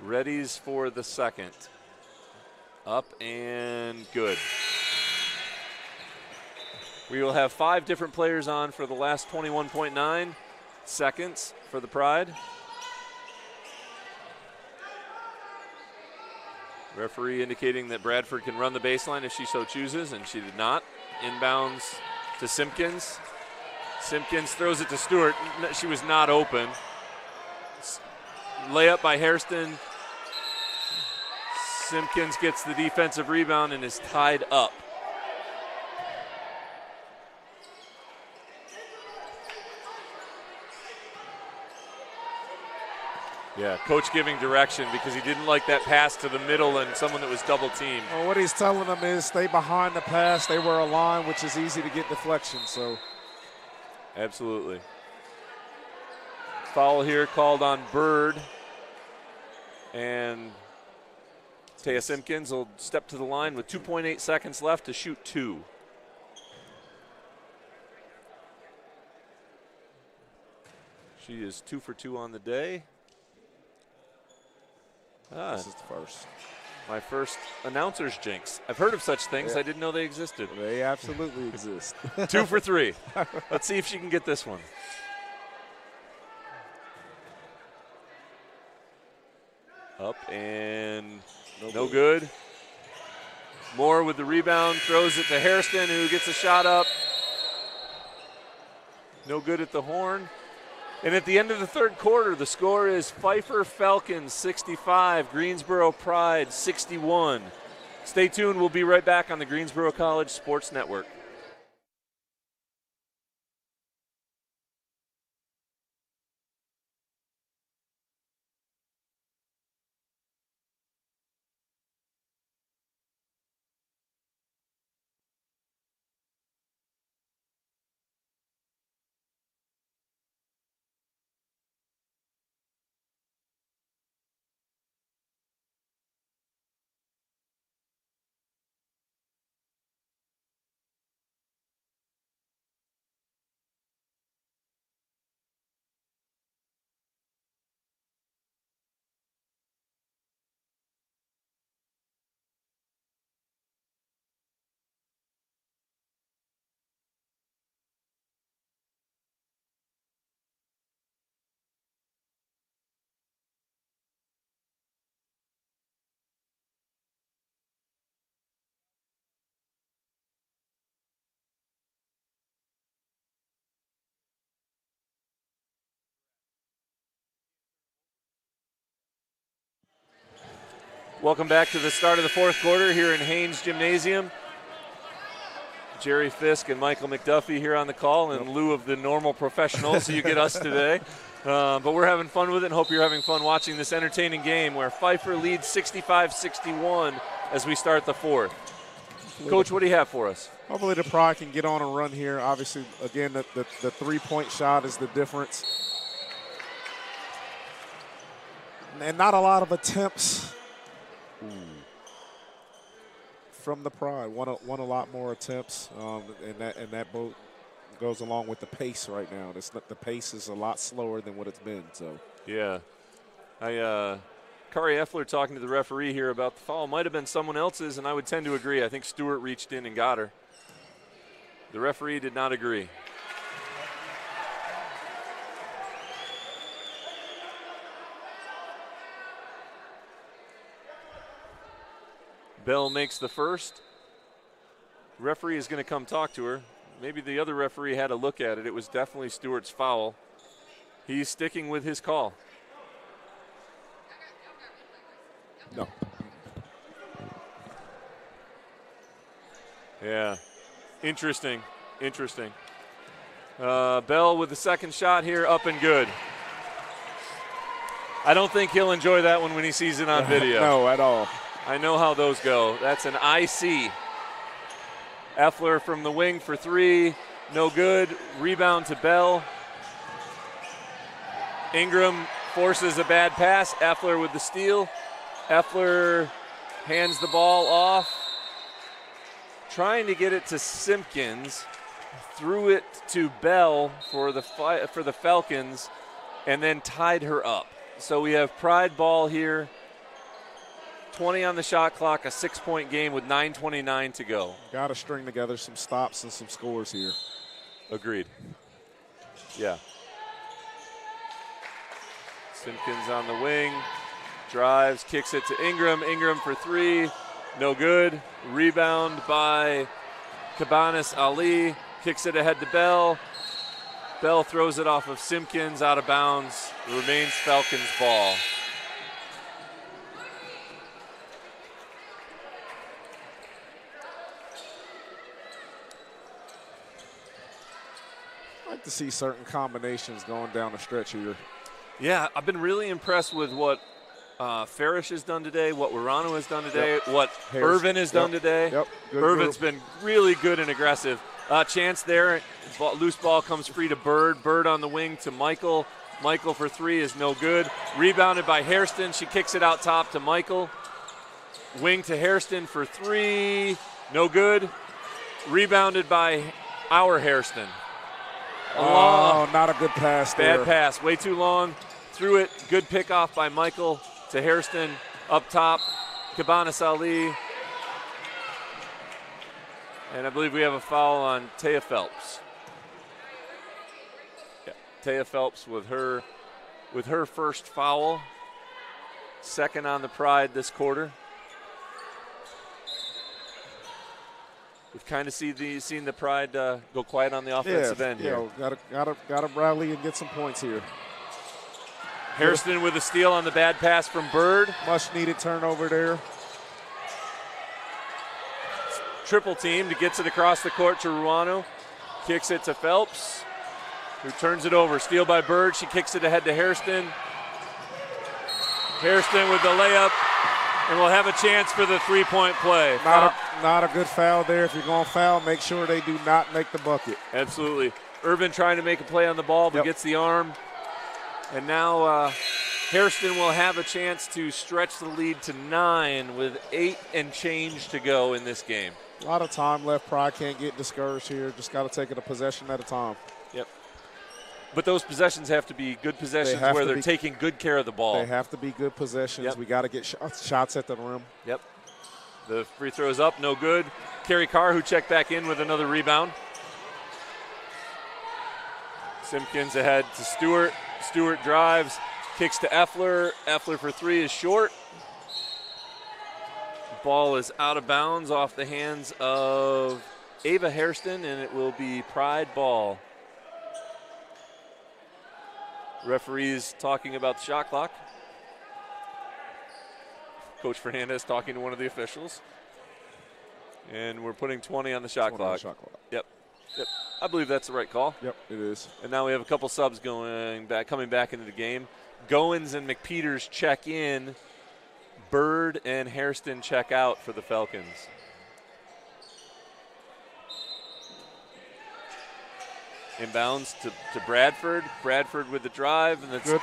Readies for the second. Up and good. We will have 5 different players on for the last 21.9 seconds for the Pride. Referee indicating that Bradford can run the baseline if she so chooses, and she did not. Inbounds to Simpkins. Simpkins throws it to Stewart. She was not open. Layup by Hairston. Simpkins gets the defensive rebound and is tied up. Yeah, coach giving direction because he didn't like that pass to the middle and someone that was double teamed. Well, what he's telling them is stay behind the pass. They were aligned, which is easy to get deflection. So, absolutely. Foul here called on Bird. And Taya Simpkins will step to the line with 2.8 seconds left to shoot 2. She is 2 for 2 on the day. this is the first. My first announcer's jinx. I've heard of such things. Yeah. I didn't know they existed. They absolutely exist. 2 for 3. Let's see if she can get this one. Up and no good. Moore with the rebound, throws it to Hairston, who gets a shot up. No good at the horn. And at the end of the third quarter, the score is Pfeiffer Falcons 65, Greensboro Pride 61. Stay tuned. We'll be right back on the Greensboro College Sports Network. Welcome back to the start of the fourth quarter here in Haynes Gymnasium. Jerry Fisk and Michael McDuffie here on the call in lieu of the normal professionals, so you get us today. But we're having fun with it and hope you're having fun watching this entertaining game where Pfeiffer leads 65-61 as we start the fourth. Coach, what do you have for us? Hopefully the Pride can get on a run here. Obviously, again, the three-point shot is the difference. And not a lot of attempts from the Pride. Want a lot more attempts, and that both goes along with the pace right now. The pace is a lot slower than what it's been. So yeah, Kari Effler talking to the referee here about the foul might have been someone else's, and I would tend to agree. I think Stewart reached in and got her. The referee did not agree. Bell makes the first. Referee is going to come talk to her. Maybe the other referee had a look at it. It was definitely Stewart's foul. He's sticking with his call. no. Yeah, interesting. Bell with the second shot here, up and good. I don't think he'll enjoy that one when he sees it on video. No, at all. I know how those go. That's an IC. Effler from the wing for 3. No good. Rebound to Bell. Ingram forces a bad pass. Effler with the steal. Effler hands the ball off. Trying to get it to Simpkins. Threw it to Bell for the Falcons and then tied her up. So we have Pride ball here. 20 on the shot clock, a 6-point game with 9:29 to go. Got to string together some stops and some scores here. Agreed. Yeah. Simpkins on the wing, drives, kicks it to Ingram. Ingram for 3, no good. Rebound by Cabanas Ali, kicks it ahead to Bell. Bell throws it off of Simpkins, out of bounds. It remains Falcons ball. I like to see certain combinations going down the stretch here. Yeah, I've been really impressed with what Farish has done today, what Warano has done today, what Irvin has done today. Yep. Irvin's been really good and aggressive. Chance there. Loose ball comes free to Bird. Bird on the wing to Michael. Michael for three is no good. Rebounded by Hairston. She kicks it out top to Michael. Wing to Hairston for three. No good. Rebounded by our Hairston. Oh, not a good pass there. Bad pass. Way too long. Threw it. Good pickoff by Michael to Hairston. Up top, Cabanas Ali. And I believe we have a foul on Taya Phelps. Yeah, Taya Phelps with her first foul. Second on the Pride this quarter. We've kind of seen the Pride go quiet on the offensive end here. Gotta rally and get some points here. Hairston with a steal on the bad pass from Bird. Much needed turnover there. Triple team to gets it across the court to Ruano. Kicks it to Phelps, who turns it over. Steal by Bird. She kicks it ahead to Hairston. Hairston with the layup, and we'll have a chance for the three-point play. Not a good foul there. If you're going to foul, make sure they do not make the bucket. Absolutely. Irvin trying to make a play on the ball, but gets the arm. And now Hairston will have a chance to stretch the lead to 9 with 8 and change to go in this game. A lot of time left. Pride can't get discouraged here. Just got to take it a possession at a time. Yep. But those possessions have to be good possessions where they're taking good care of the ball. They have to be good possessions. Yep. We got to get shots at the rim. Yep. The free throw is up, no good. Kerry Carr, who checked back in with another rebound. Simpkins ahead to Stewart. Stewart drives, kicks to Effler. Effler for three is short. Ball is out of bounds off the hands of Ava Hairston, and it will be Pride ball. Referees talking about the shot clock. Coach Fernandez talking to one of the officials. And we're putting 20 on the shot clock. Yep. I believe that's the right call. Yep, it is. And now we have a couple subs coming back into the game. Goins and McPeters check in. Bird and Hairston check out for the Falcons. Inbounds to Bradford. Bradford with the drive, and that's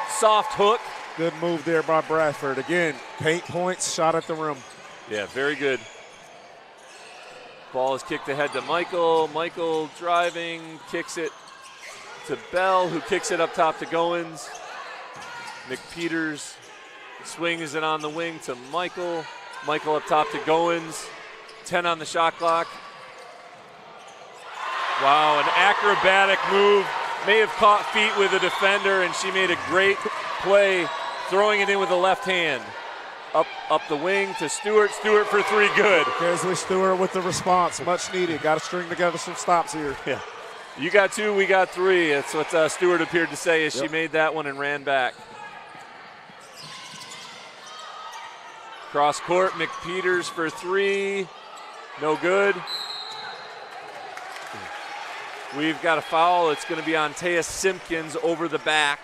soft hook. Good move there by Bradford. Again, paint points, shot at the rim. Yeah, very good. Ball is kicked ahead to Michael. Michael driving, kicks it to Bell, who kicks it up top to Goins. McPeters swings it on the wing to Michael. Michael up top to Goins. 10 on the shot clock. Wow, an acrobatic move. May have caught feet with a defender, and she made a great play throwing it in with the left hand. Up the wing to Stewart. Stewart for three, good. Kesley Stewart with the response, much needed. Got to string together some stops here. Yeah, you got two, we got three. That's what Stewart appeared to say as she made that one and ran back. Cross court, McPeters for three, no good. We've got a foul. It's going to be on Taya Simpkins over the back.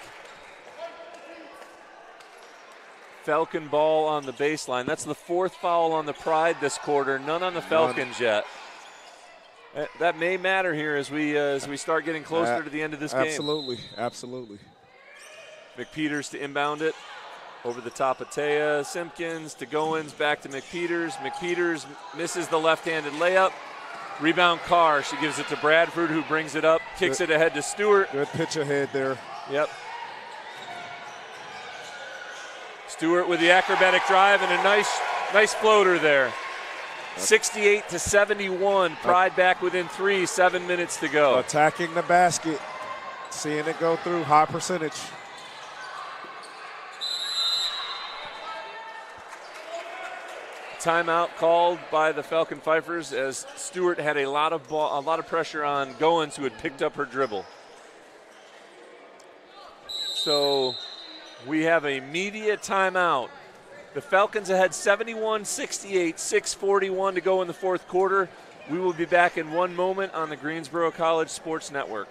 Falcon ball on the baseline. That's the fourth foul on the Pride this quarter. None on the Falcons yet. That may matter here as we start getting closer to the end of this game. Absolutely. McPeters to inbound it. Over the top of Taya Simpkins to Goins, back to McPeters. McPeters misses the left-handed layup. Rebound Carr. She gives it to Bradford, who brings it up, kicks it ahead to Stewart. Good pitch ahead there. Yep. Stewart with the acrobatic drive and a nice floater there. 68-71. Pride back within 3, 7 minutes to go. Attacking the basket. Seeing it go through, high percentage. Timeout called by the Falcon Pfeiffers as Stewart had a lot of pressure on Goins, who had picked up her dribble. So we have a media timeout. The Falcons ahead 71-68, 6:41 to go in the fourth quarter. We will be back in one moment on the Greensboro College Sports Network.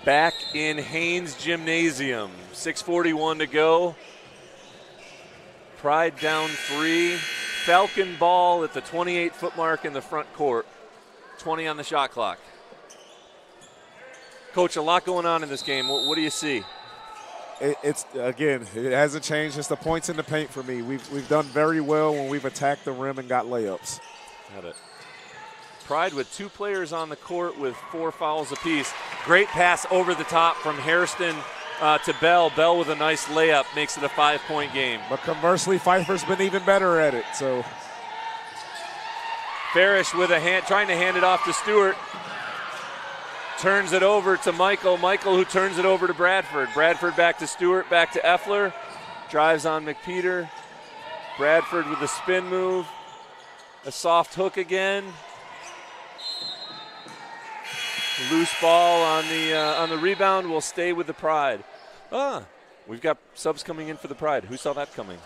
back in Haynes Gymnasium. 6:41 to go. Pride down 3. Falcon ball at the 28-foot mark in the front court. 20 on the shot clock. Coach, a lot going on in this game. What do you see? It hasn't changed. It's the points in the paint for me. We've done very well when we've attacked the rim and got layups. Got it. Pride with 2 players on the court with 4 fouls apiece. Great pass over the top from Hairston to Bell. Bell with a nice layup makes it a 5-point game. But conversely, Pfeiffer's been even better at it. So Farish with a hand, trying to hand it off to Stewart. Turns it over to Michael. Michael who turns it over to Bradford. Bradford back to Stewart, back to Effler. Drives on McPeter. Bradford with a spin move. A soft hook again. Loose ball on the rebound will stay with the Pride. We've got subs coming in for the Pride. Who saw that coming?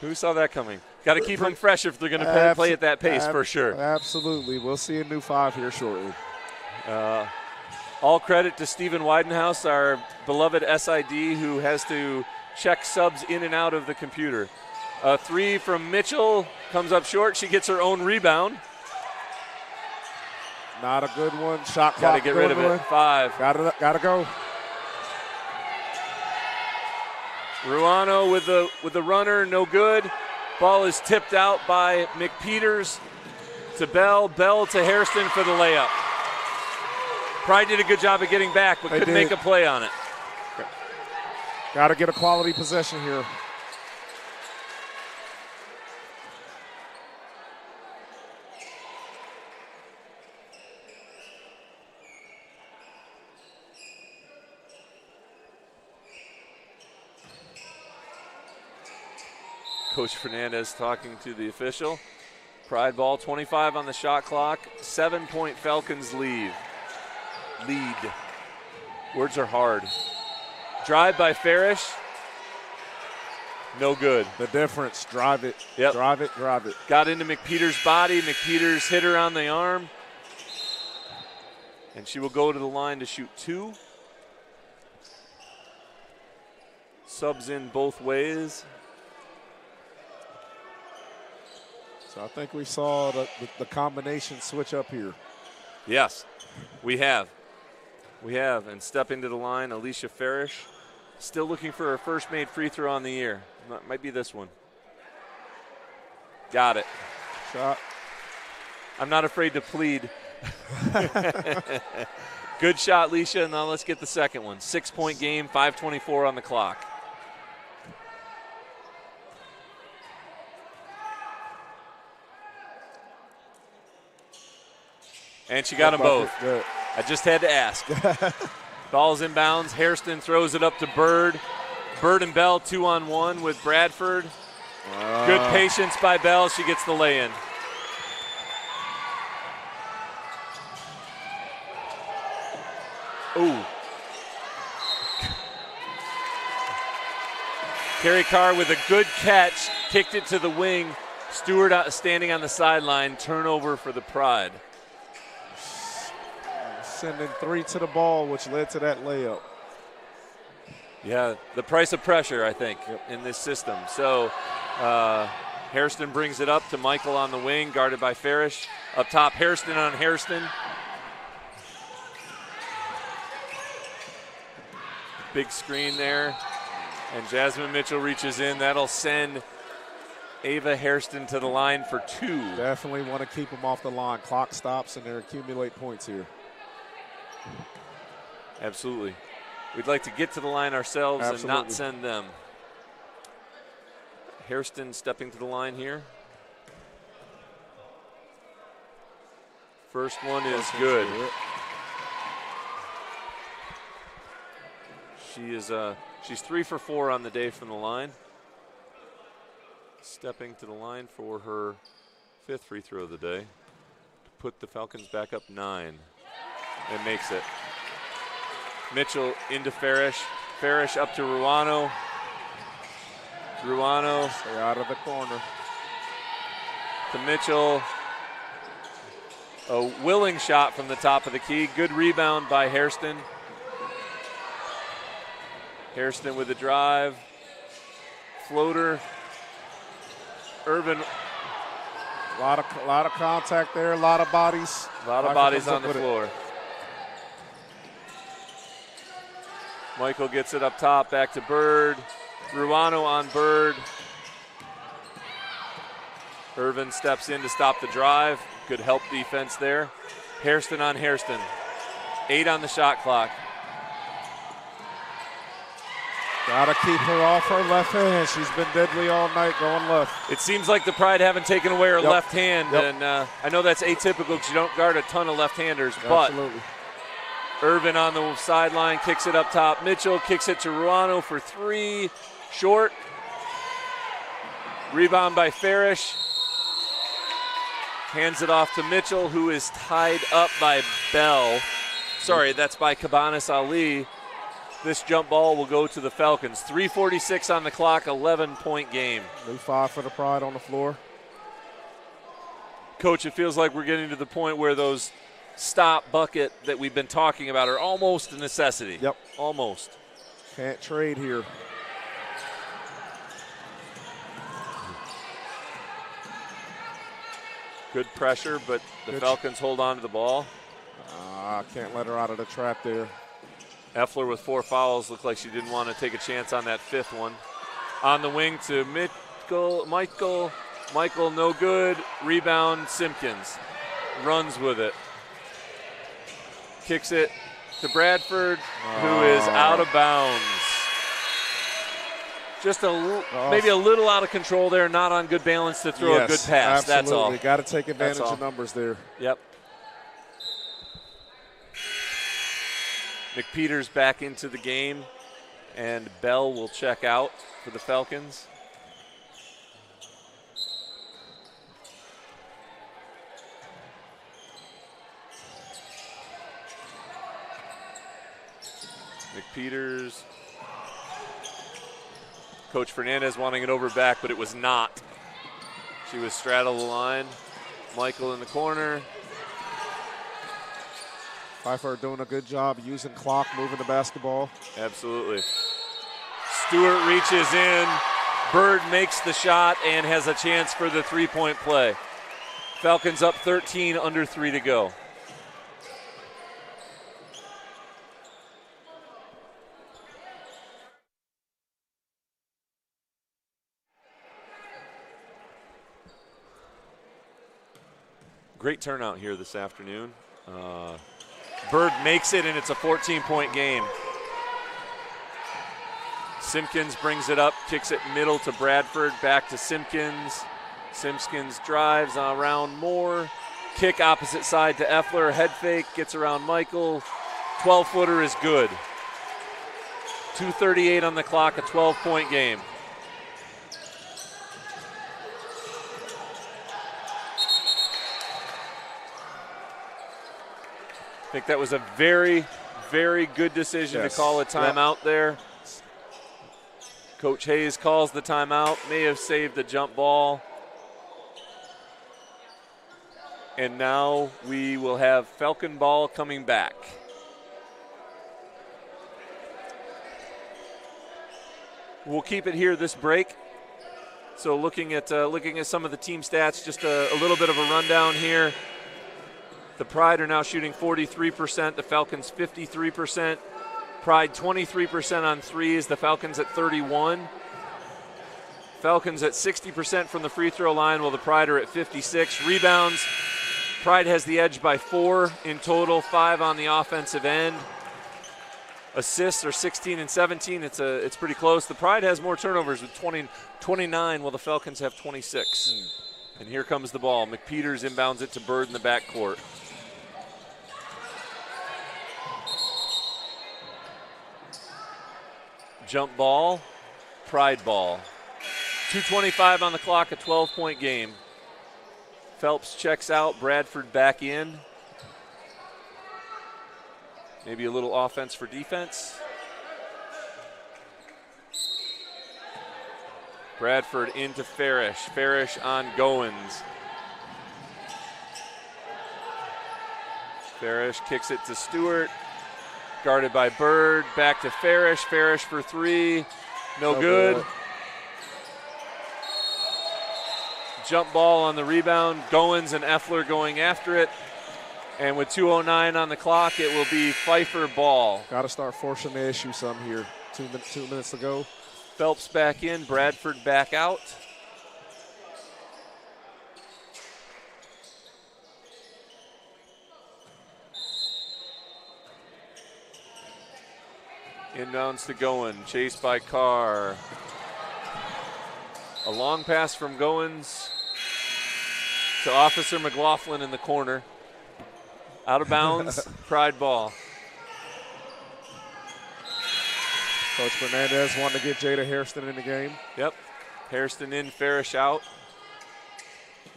Who saw that coming? Got to keep them fresh if they're going to play at that pace for sure. Absolutely. We'll see a new 5 here shortly. All credit to Stephen Weidenhouse, our beloved SID, who has to check subs in and out of the computer. A 3 from Mitchell comes up short. She gets her own rebound. Not a good one. Shot clock. Got to get rid of it. 5. Gotta go. Ruano with the runner, no good. Ball is tipped out by McPeters to Bell. Bell to Hairston for the layup. Pride did a good job of getting back, but couldn't make a play on it. Got to get a quality possession here. Coach Fernandez talking to the official. Pride ball, 25 on the shot clock. 7-point Falcons lead. Words are hard. Drive by Farish. No good. The difference. Drive it. Yep. Drive it. Got into McPeter's body. McPeters hit her on the arm. And she will go to the line to shoot 2. Subs in both ways. So I think we saw the combination switch up here. Yes, we have. And stepping to the line, Alicia Farish. Still looking for her first made free throw on the year. Might be this one. Got it. Shot. I'm not afraid to plead. Good shot, Alicia. Now let's get the second one. 6-point game, 5:24 on the clock. And she got them both. Good. I just had to ask. Ball's inbounds. Hairston throws it up to Bird. Bird and Bell 2-on-1 with Bradford. Good patience by Bell. She gets the lay-in. Ooh. Carrie Carr with a good catch. Kicked it to the wing. Stewart standing on the sideline. Turnover for the Pride. Sending 3 to the ball, which led to that layup. Yeah, the price of pressure, I think, in this system. So Hairston brings it up to Michael on the wing, guarded by Farish. Up top, Hairston on Hairston. Big screen there. And Jasmine Mitchell reaches in. That'll send Ava Hairston to the line for 2. Definitely want to keep them off the line. Clock stops and they accumulate points here. Absolutely. We'd like to get to the line ourselves and not send them. Hairston stepping to the line here. First one is good. She's 3 for 4 on the day from the line. Stepping to the line for her 5th free throw of the day to put the Falcons back up 9. And makes it. Mitchell into Farish. Farish up to Ruano. Ruano. Stay out of the corner. To Mitchell. A willing shot from the top of the key. Good rebound by Hairston. Hairston with the drive. Floater. Irvin. A lot of contact there, a lot of bodies. A lot of bodies on the floor. Michael gets it up top, back to Bird. Ruano on Bird. Irvin steps in to stop the drive. Good help defense there. Hairston on Hairston. 8 on the shot clock. Gotta keep her off her left hand. She's been deadly all night going left. It seems like the Pride haven't taken away her Yep. left hand, Yep. and I know that's atypical because you don't guard a ton of left-handers, but Absolutely. Irvin on the sideline kicks it up top. Mitchell kicks it to Ruano for 3. Short. Rebound by Farish. Hands it off to Mitchell, who is tied up by Bell. Sorry, that's by Cabanas Ali. This jump ball will go to the Falcons. 3:46 on the clock, 11-point game. New 5 for the Pride on the floor. Coach, it feels like we're getting to the point where those stop bucket that we've been talking about are almost a necessity. Yep. Almost. Can't trade here. Good pressure, but the Good. Falcons hold on to the ball. Can't let her out of the trap there. Effler with 4 fouls. Looked like she didn't want to take a chance on that 5th one. On the wing to Michael, no good. Rebound, Simpkins. Runs with it. Kicks it to Bradford, who is out of bounds. Just maybe a little out of control there, not on good balance to throw a good pass. Absolutely. That's all. Got to take advantage all. of numbers there. Yep. McPeters back into the game, and Bell will check out for the Falcons. McPeters. Coach Fernandez wanting it over back, but it was not. She was straddle the line. Michael in the corner. Pfeiffer doing a good job using clock, moving the basketball. Absolutely. Stewart reaches in. Bird makes the shot and has a chance for the three-point play. Falcons up 13, under 3 to go. Great turnout here this afternoon. Bird makes it, and it's a 14-point game. Simpkins brings it up, kicks it middle to Bradford, back to Simpkins. Simpkins drives around Moore. Kick opposite side to Effler, head fake, gets around Michael. 12-footer is good. 2:38 on the clock, a 12-point game. I think that was a very, very good decision to call a timeout there. Coach Hayes calls the timeout, may have saved the jump ball. And now we will have Falcon ball coming back. We'll keep it here this break. So looking at some of the team stats, just a little bit of a rundown here. The Pride are now shooting 43%, the Falcons 53%. Pride 23% on threes, the Falcons at 31. Falcons at 60% from the free throw line, while the Pride are at 56. Rebounds, Pride has the edge by 4 in total, 5 on the offensive end. Assists are 16 and 17. It's pretty close. The Pride has more turnovers with 29, while the Falcons have 26. And here comes the ball. McPeters inbounds it to Bird in the backcourt. Jump ball, Pride ball. 2:25 on the clock, a 12-point game. Phelps checks out, Bradford back in. Maybe a little offense for defense. Bradford into Farish. Farish on Goins. Farish kicks it to Stewart. Guarded by Bird. Back to Farish. Farish for three. No good. Jump ball on the rebound. Goins and Effler going after it. And with 2:09 on the clock, it will be Pfeiffer ball. Got to start forcing the issue some here. 2 minutes to go. Phelps back in. Bradford back out. Inbounds to Goin, chased by Carr. A long pass from Goins to Officer McLaughlin in the corner. Out of bounds, Pride ball. Coach Fernandez wanted to get Jada Hairston in the game. Yep, Hairston in, Farish out.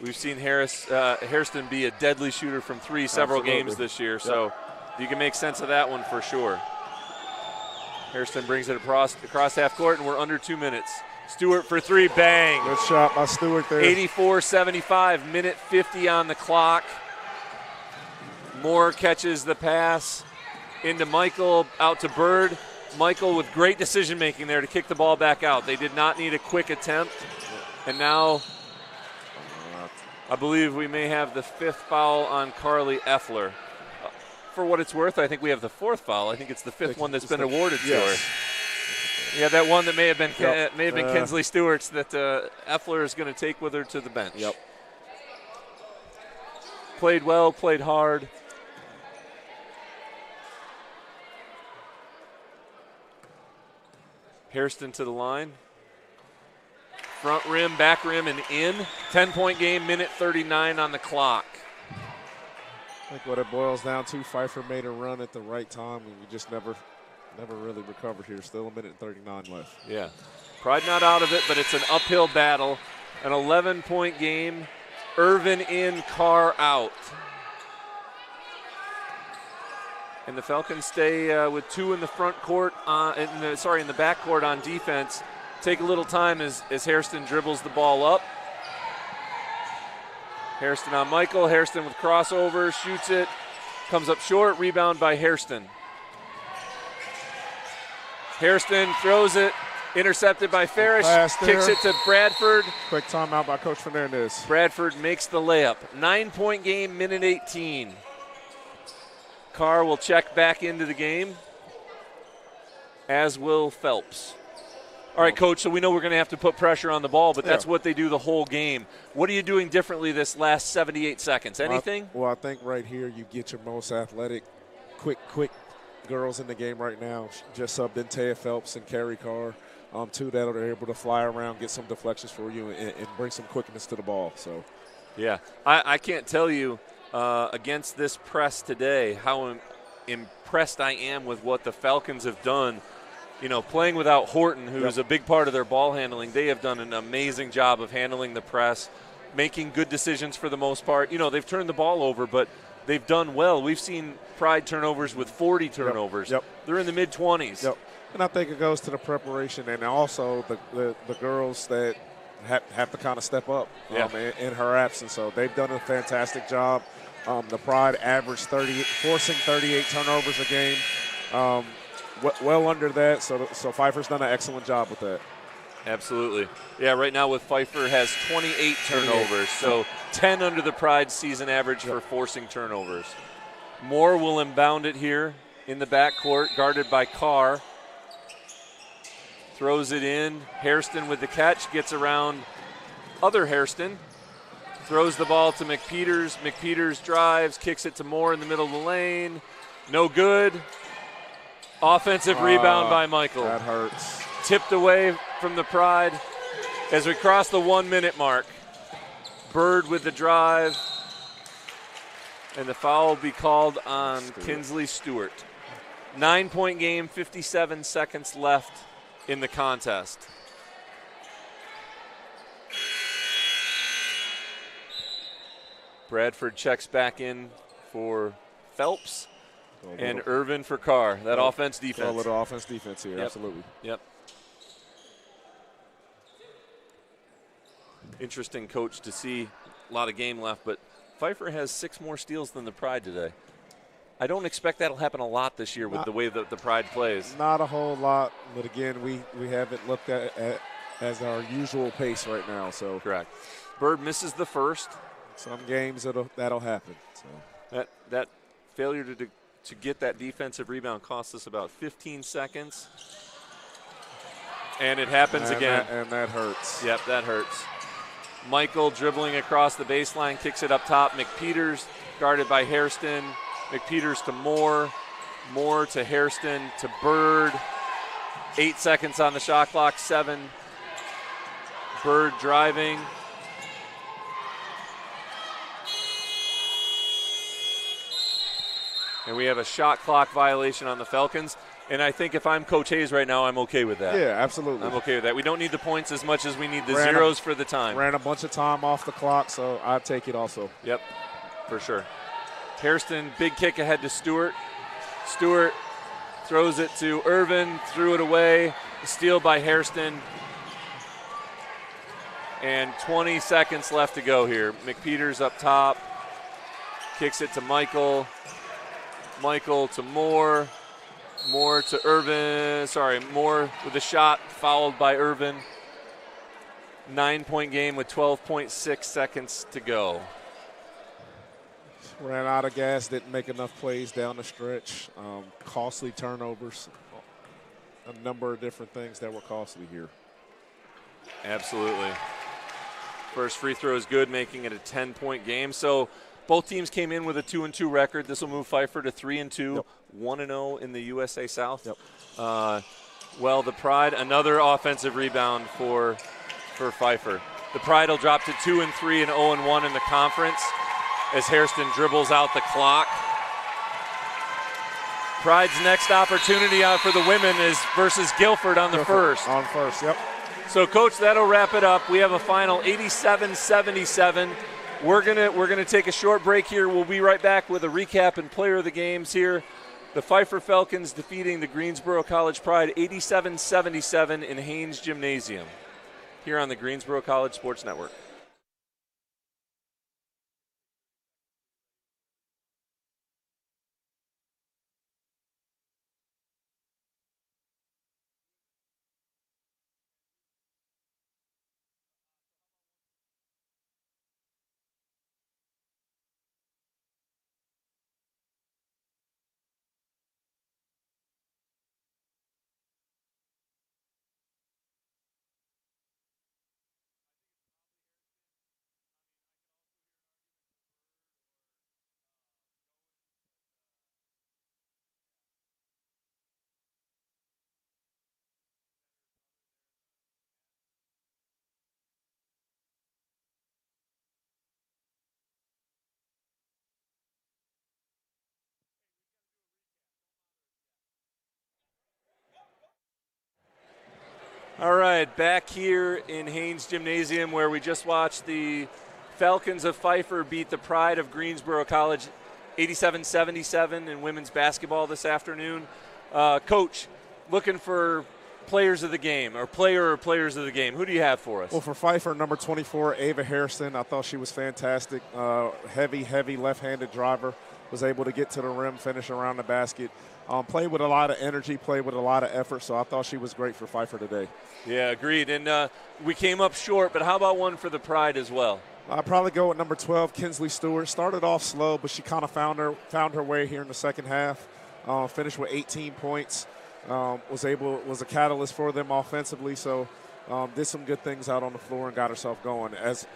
We've seen Hairston be a deadly shooter from three several games this year, so you can make sense of that one for sure. Hairston brings it across half court, and we're under 2 minutes. Stewart for three, bang. Good shot by Stewart there. 84-75, minute 50 on the clock. Moore catches the pass into Michael, out to Bird. Michael with great decision-making there to kick the ball back out. They did not need a quick attempt. And now I believe we may have the fifth foul on Carly Effler. For what it's worth, I think we have the fourth foul. I think it's the fifth one that's been awarded to her. Yeah, that one that may have been Kinsley Stewart's that Effler is going to take with her to the bench. Yep. Played well, played hard. Hairston to the line. Front rim, back rim, and in. 10-point game, minute 39 on the clock. I think what it boils down to, Pfeiffer made a run at the right time, and we just never really recovered here. Still a minute and 39 left. Yeah. Pride not out of it, but it's an uphill battle. An 11-point game. Irvin in, Carr out. And the Falcons stay with two in the front court, in the back court on defense. Take a little time as Hairston dribbles the ball up. Hairston on Michael. Hairston with crossover, shoots it, comes up short. Rebound by Hairston. Hairston throws it, intercepted by Farish. Kicks it to Bradford. Quick timeout by Coach Fernandez. Bradford makes the layup. 9-point game, minute 18. Carr will check back into the game, as will Phelps. All right, Coach, so we know we're going to have to put pressure on the ball, but that's what they do the whole game. What are you doing differently this last 78 seconds? Anything? Well, I think right here you get your most athletic, quick girls in the game right now. Just subbed in Taya Phelps and Carrie Carr, two that are able to fly around, get some deflections for you, and bring some quickness to the ball. So, yeah, I can't tell you against this press today how impressed I am with what the Falcons have done. You know, playing without Horton, who is a big part of their ball handling, they have done an amazing job of handling the press, making good decisions for the most part. You know, they've turned the ball over, but they've done well. We've seen Pride turnovers with 40 turnovers. Yep. They're in the mid-20s. Yep. And I think it goes to the preparation and also the girls that have to kind of step up in her absence. So they've done a fantastic job. The Pride averaged forcing 38 turnovers a game. Well under that, so Pfeiffer's done an excellent job with that. Absolutely. Yeah, right now with Pfeiffer has 28 turnovers, so 10 under the Pride season average for forcing turnovers. Moore will inbound it here in the backcourt, guarded by Carr. Throws it in. Hairston with the catch, gets around other Hairston. Throws the ball to McPeters. McPeters drives, kicks it to Moore in the middle of the lane. No good. Offensive rebound by Michael. That hurts. Tipped away from the Pride as we cross the 1-minute mark. Bird with the drive. And the foul will be called on Kinsley Stewart. 9-point game, 57 seconds left in the contest. Bradford checks back in for Phelps. And Irvin for Carr. That offense-defense. A little offense-defense here, absolutely. Yep. Interesting, Coach, to see a lot of game left, but Pfeiffer has 6 more steals than the Pride today. I don't expect that'll happen a lot this year with the way that the Pride plays. Not a whole lot, but again, we haven't looked at as our usual pace right now. So correct. Bird misses the first. Some games that'll happen. So that failure to get that defensive rebound cost us about 15 seconds. And it happens again. And that hurts. Yep, that hurts. Michael dribbling across the baseline, kicks it up top. McPeters guarded by Hairston. McPeters to Moore. Moore to Hairston to Bird. 8 seconds on the shot clock, 7. Bird driving. And we have a shot clock violation on the Falcons. And I think if I'm Coach Hayes right now, I'm okay with that. Yeah, absolutely. I'm okay with that. We don't need the points as much as we need the zeros for the time. Ran a bunch of time off the clock, so I'd take it also. Yep, for sure. Hairston, big kick ahead to Stewart. Stewart throws it to Irvin, threw it away. Steal by Hairston. And 20 seconds left to go here. McPeters up top. Kicks it to Michael. Michael to Moore. Moore to Irvin. Sorry, Moore with a shot, fouled by Irvin. 9-point game with 12.6 seconds to go. Ran out of gas, didn't make enough plays down the stretch. Costly turnovers. A number of different things that were costly here. Absolutely. First free throw is good, making it a 10-point game. So both teams came in with a 2-2 record. This will move Pfeiffer to 3-2, yep. 1-0 in the USA South. Yep. Well, the Pride, another offensive rebound for Pfeiffer. The Pride will drop to 2-3 and 0-1 in the conference as Hairston dribbles out the clock. Pride's next opportunity out for the women is versus Guilford on the first. On first, yep. So, Coach, that'll wrap it up. We have a final 87-77. We're gonna take a short break here. We'll be right back with a recap and player of the games here. The Pfeiffer Falcons defeating the Greensboro College Pride 87-77 in Haynes Gymnasium here on the Greensboro College Sports Network. All right, back here in Haynes Gymnasium where we just watched the Falcons of Pfeiffer beat the Pride of Greensboro College 87-77 in women's basketball this afternoon. Coach, looking for players of the game or players of the game. Who do you have for us? Well, for Pfeiffer, number 24, Ava Hairston. I thought she was fantastic. Heavy left-handed driver. Was able to get to the rim, finish around the basket. Played with a lot of energy, played with a lot of effort, so I thought she was great for Pfeiffer today. Yeah, agreed. And we came up short, but how about one for the Pride as well? I'd probably go with number 12, Kinsley Stewart. Started off slow, but she kind of found her way here in the second half. Finished with 18 points. Was a catalyst for them offensively, so did some good things out on the floor and got herself going as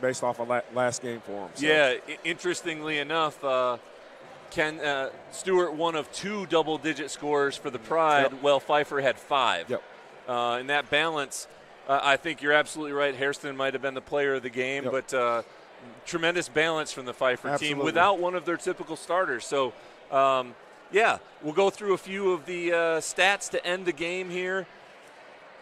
based off of last game for them. So. Yeah, interestingly enough, Stewart one of 2 double-digit scores for the Pride, yep. while Pfeiffer had 5. Yep. And that balance, I think you're absolutely right. Hairston might have been the player of the game, yep. but tremendous balance from the Pfeiffer Absolutely. team without one of their typical starters. So, yeah, we'll go through a few of the stats to end the game here.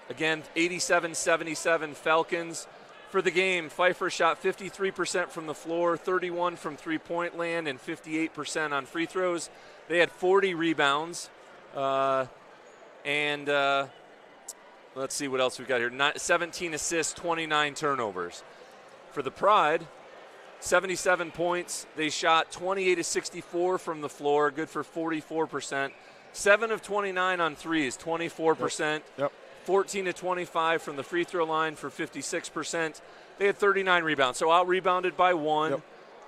Again, 87-77 Falcons. For the game, Pfeiffer shot 53% from the floor, 31% from three-point land, and 58% on free throws. They had 40 rebounds. And let's see what else we've got here. 17 assists, 29 turnovers. For the Pride, 77 points. They shot 28 of 64 from the floor, good for 44%. 7 of 29 on threes, 24%. Yep. 14 to 25 from the free throw line for 56%. They had 39 rebounds, so out-rebounded by one.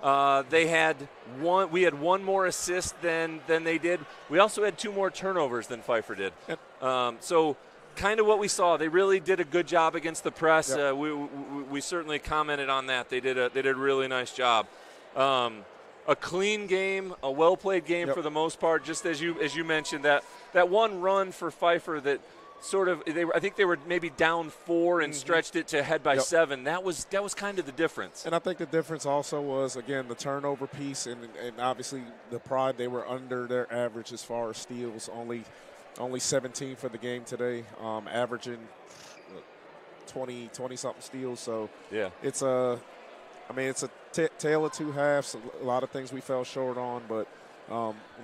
Yep. They had one. We had one more assist than they did. We also had 2 more turnovers than Pfeiffer did. Yep. So kind of what we saw. They really did a good job against the press. Yep. We certainly commented on that. They did a really nice job. A clean game, a well-played game Yep. for the most part. Just as you mentioned, that one run for Pfeiffer that sort of I think they were maybe down 4 and stretched it to head by Yep. 7. That was kind of the difference. And I think the difference also was, again, the turnover piece and obviously the Pride. They were under their average as far as steals, only 17 for the game today, averaging 20-something steals. So yeah, it's a tale of two halves. A lot of things we fell short on, but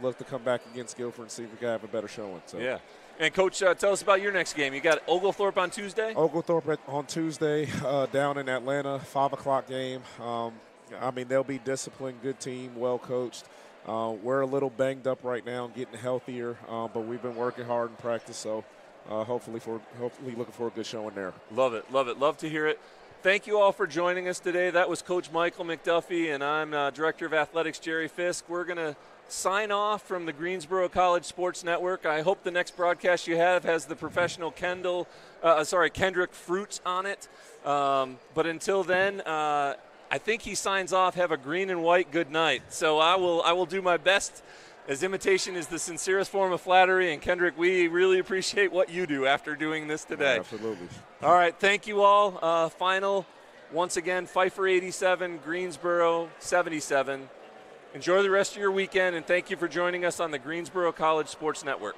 look to come back against Guilford and see if we can have a better showing. So. yeah. And, Coach, tell us about your next game. You got Oglethorpe on Tuesday? Oglethorpe on Tuesday down in Atlanta, 5 o'clock game. They'll be disciplined, good team, well coached. We're a little banged up right now and getting healthier, but we've been working hard in practice, so hopefully looking for a good showing there. Love it. Love to hear it. Thank you all for joining us today. That was Coach Michael McDuffie, and I'm Director of Athletics Jerry Fisk. We're going to sign off from the Greensboro College Sports Network. I hope the next broadcast you have has the professional Kendrick Fruits on it. But until then, I think he signs off. Have a green and white good night. So I will do my best, as imitation is the sincerest form of flattery. And Kendrick, we really appreciate what you do after doing this today. Absolutely. All right, thank you all. Final, once again, Pfeiffer 87, Greensboro 77. Enjoy the rest of your weekend, and thank you for joining us on the Greensboro College Sports Network.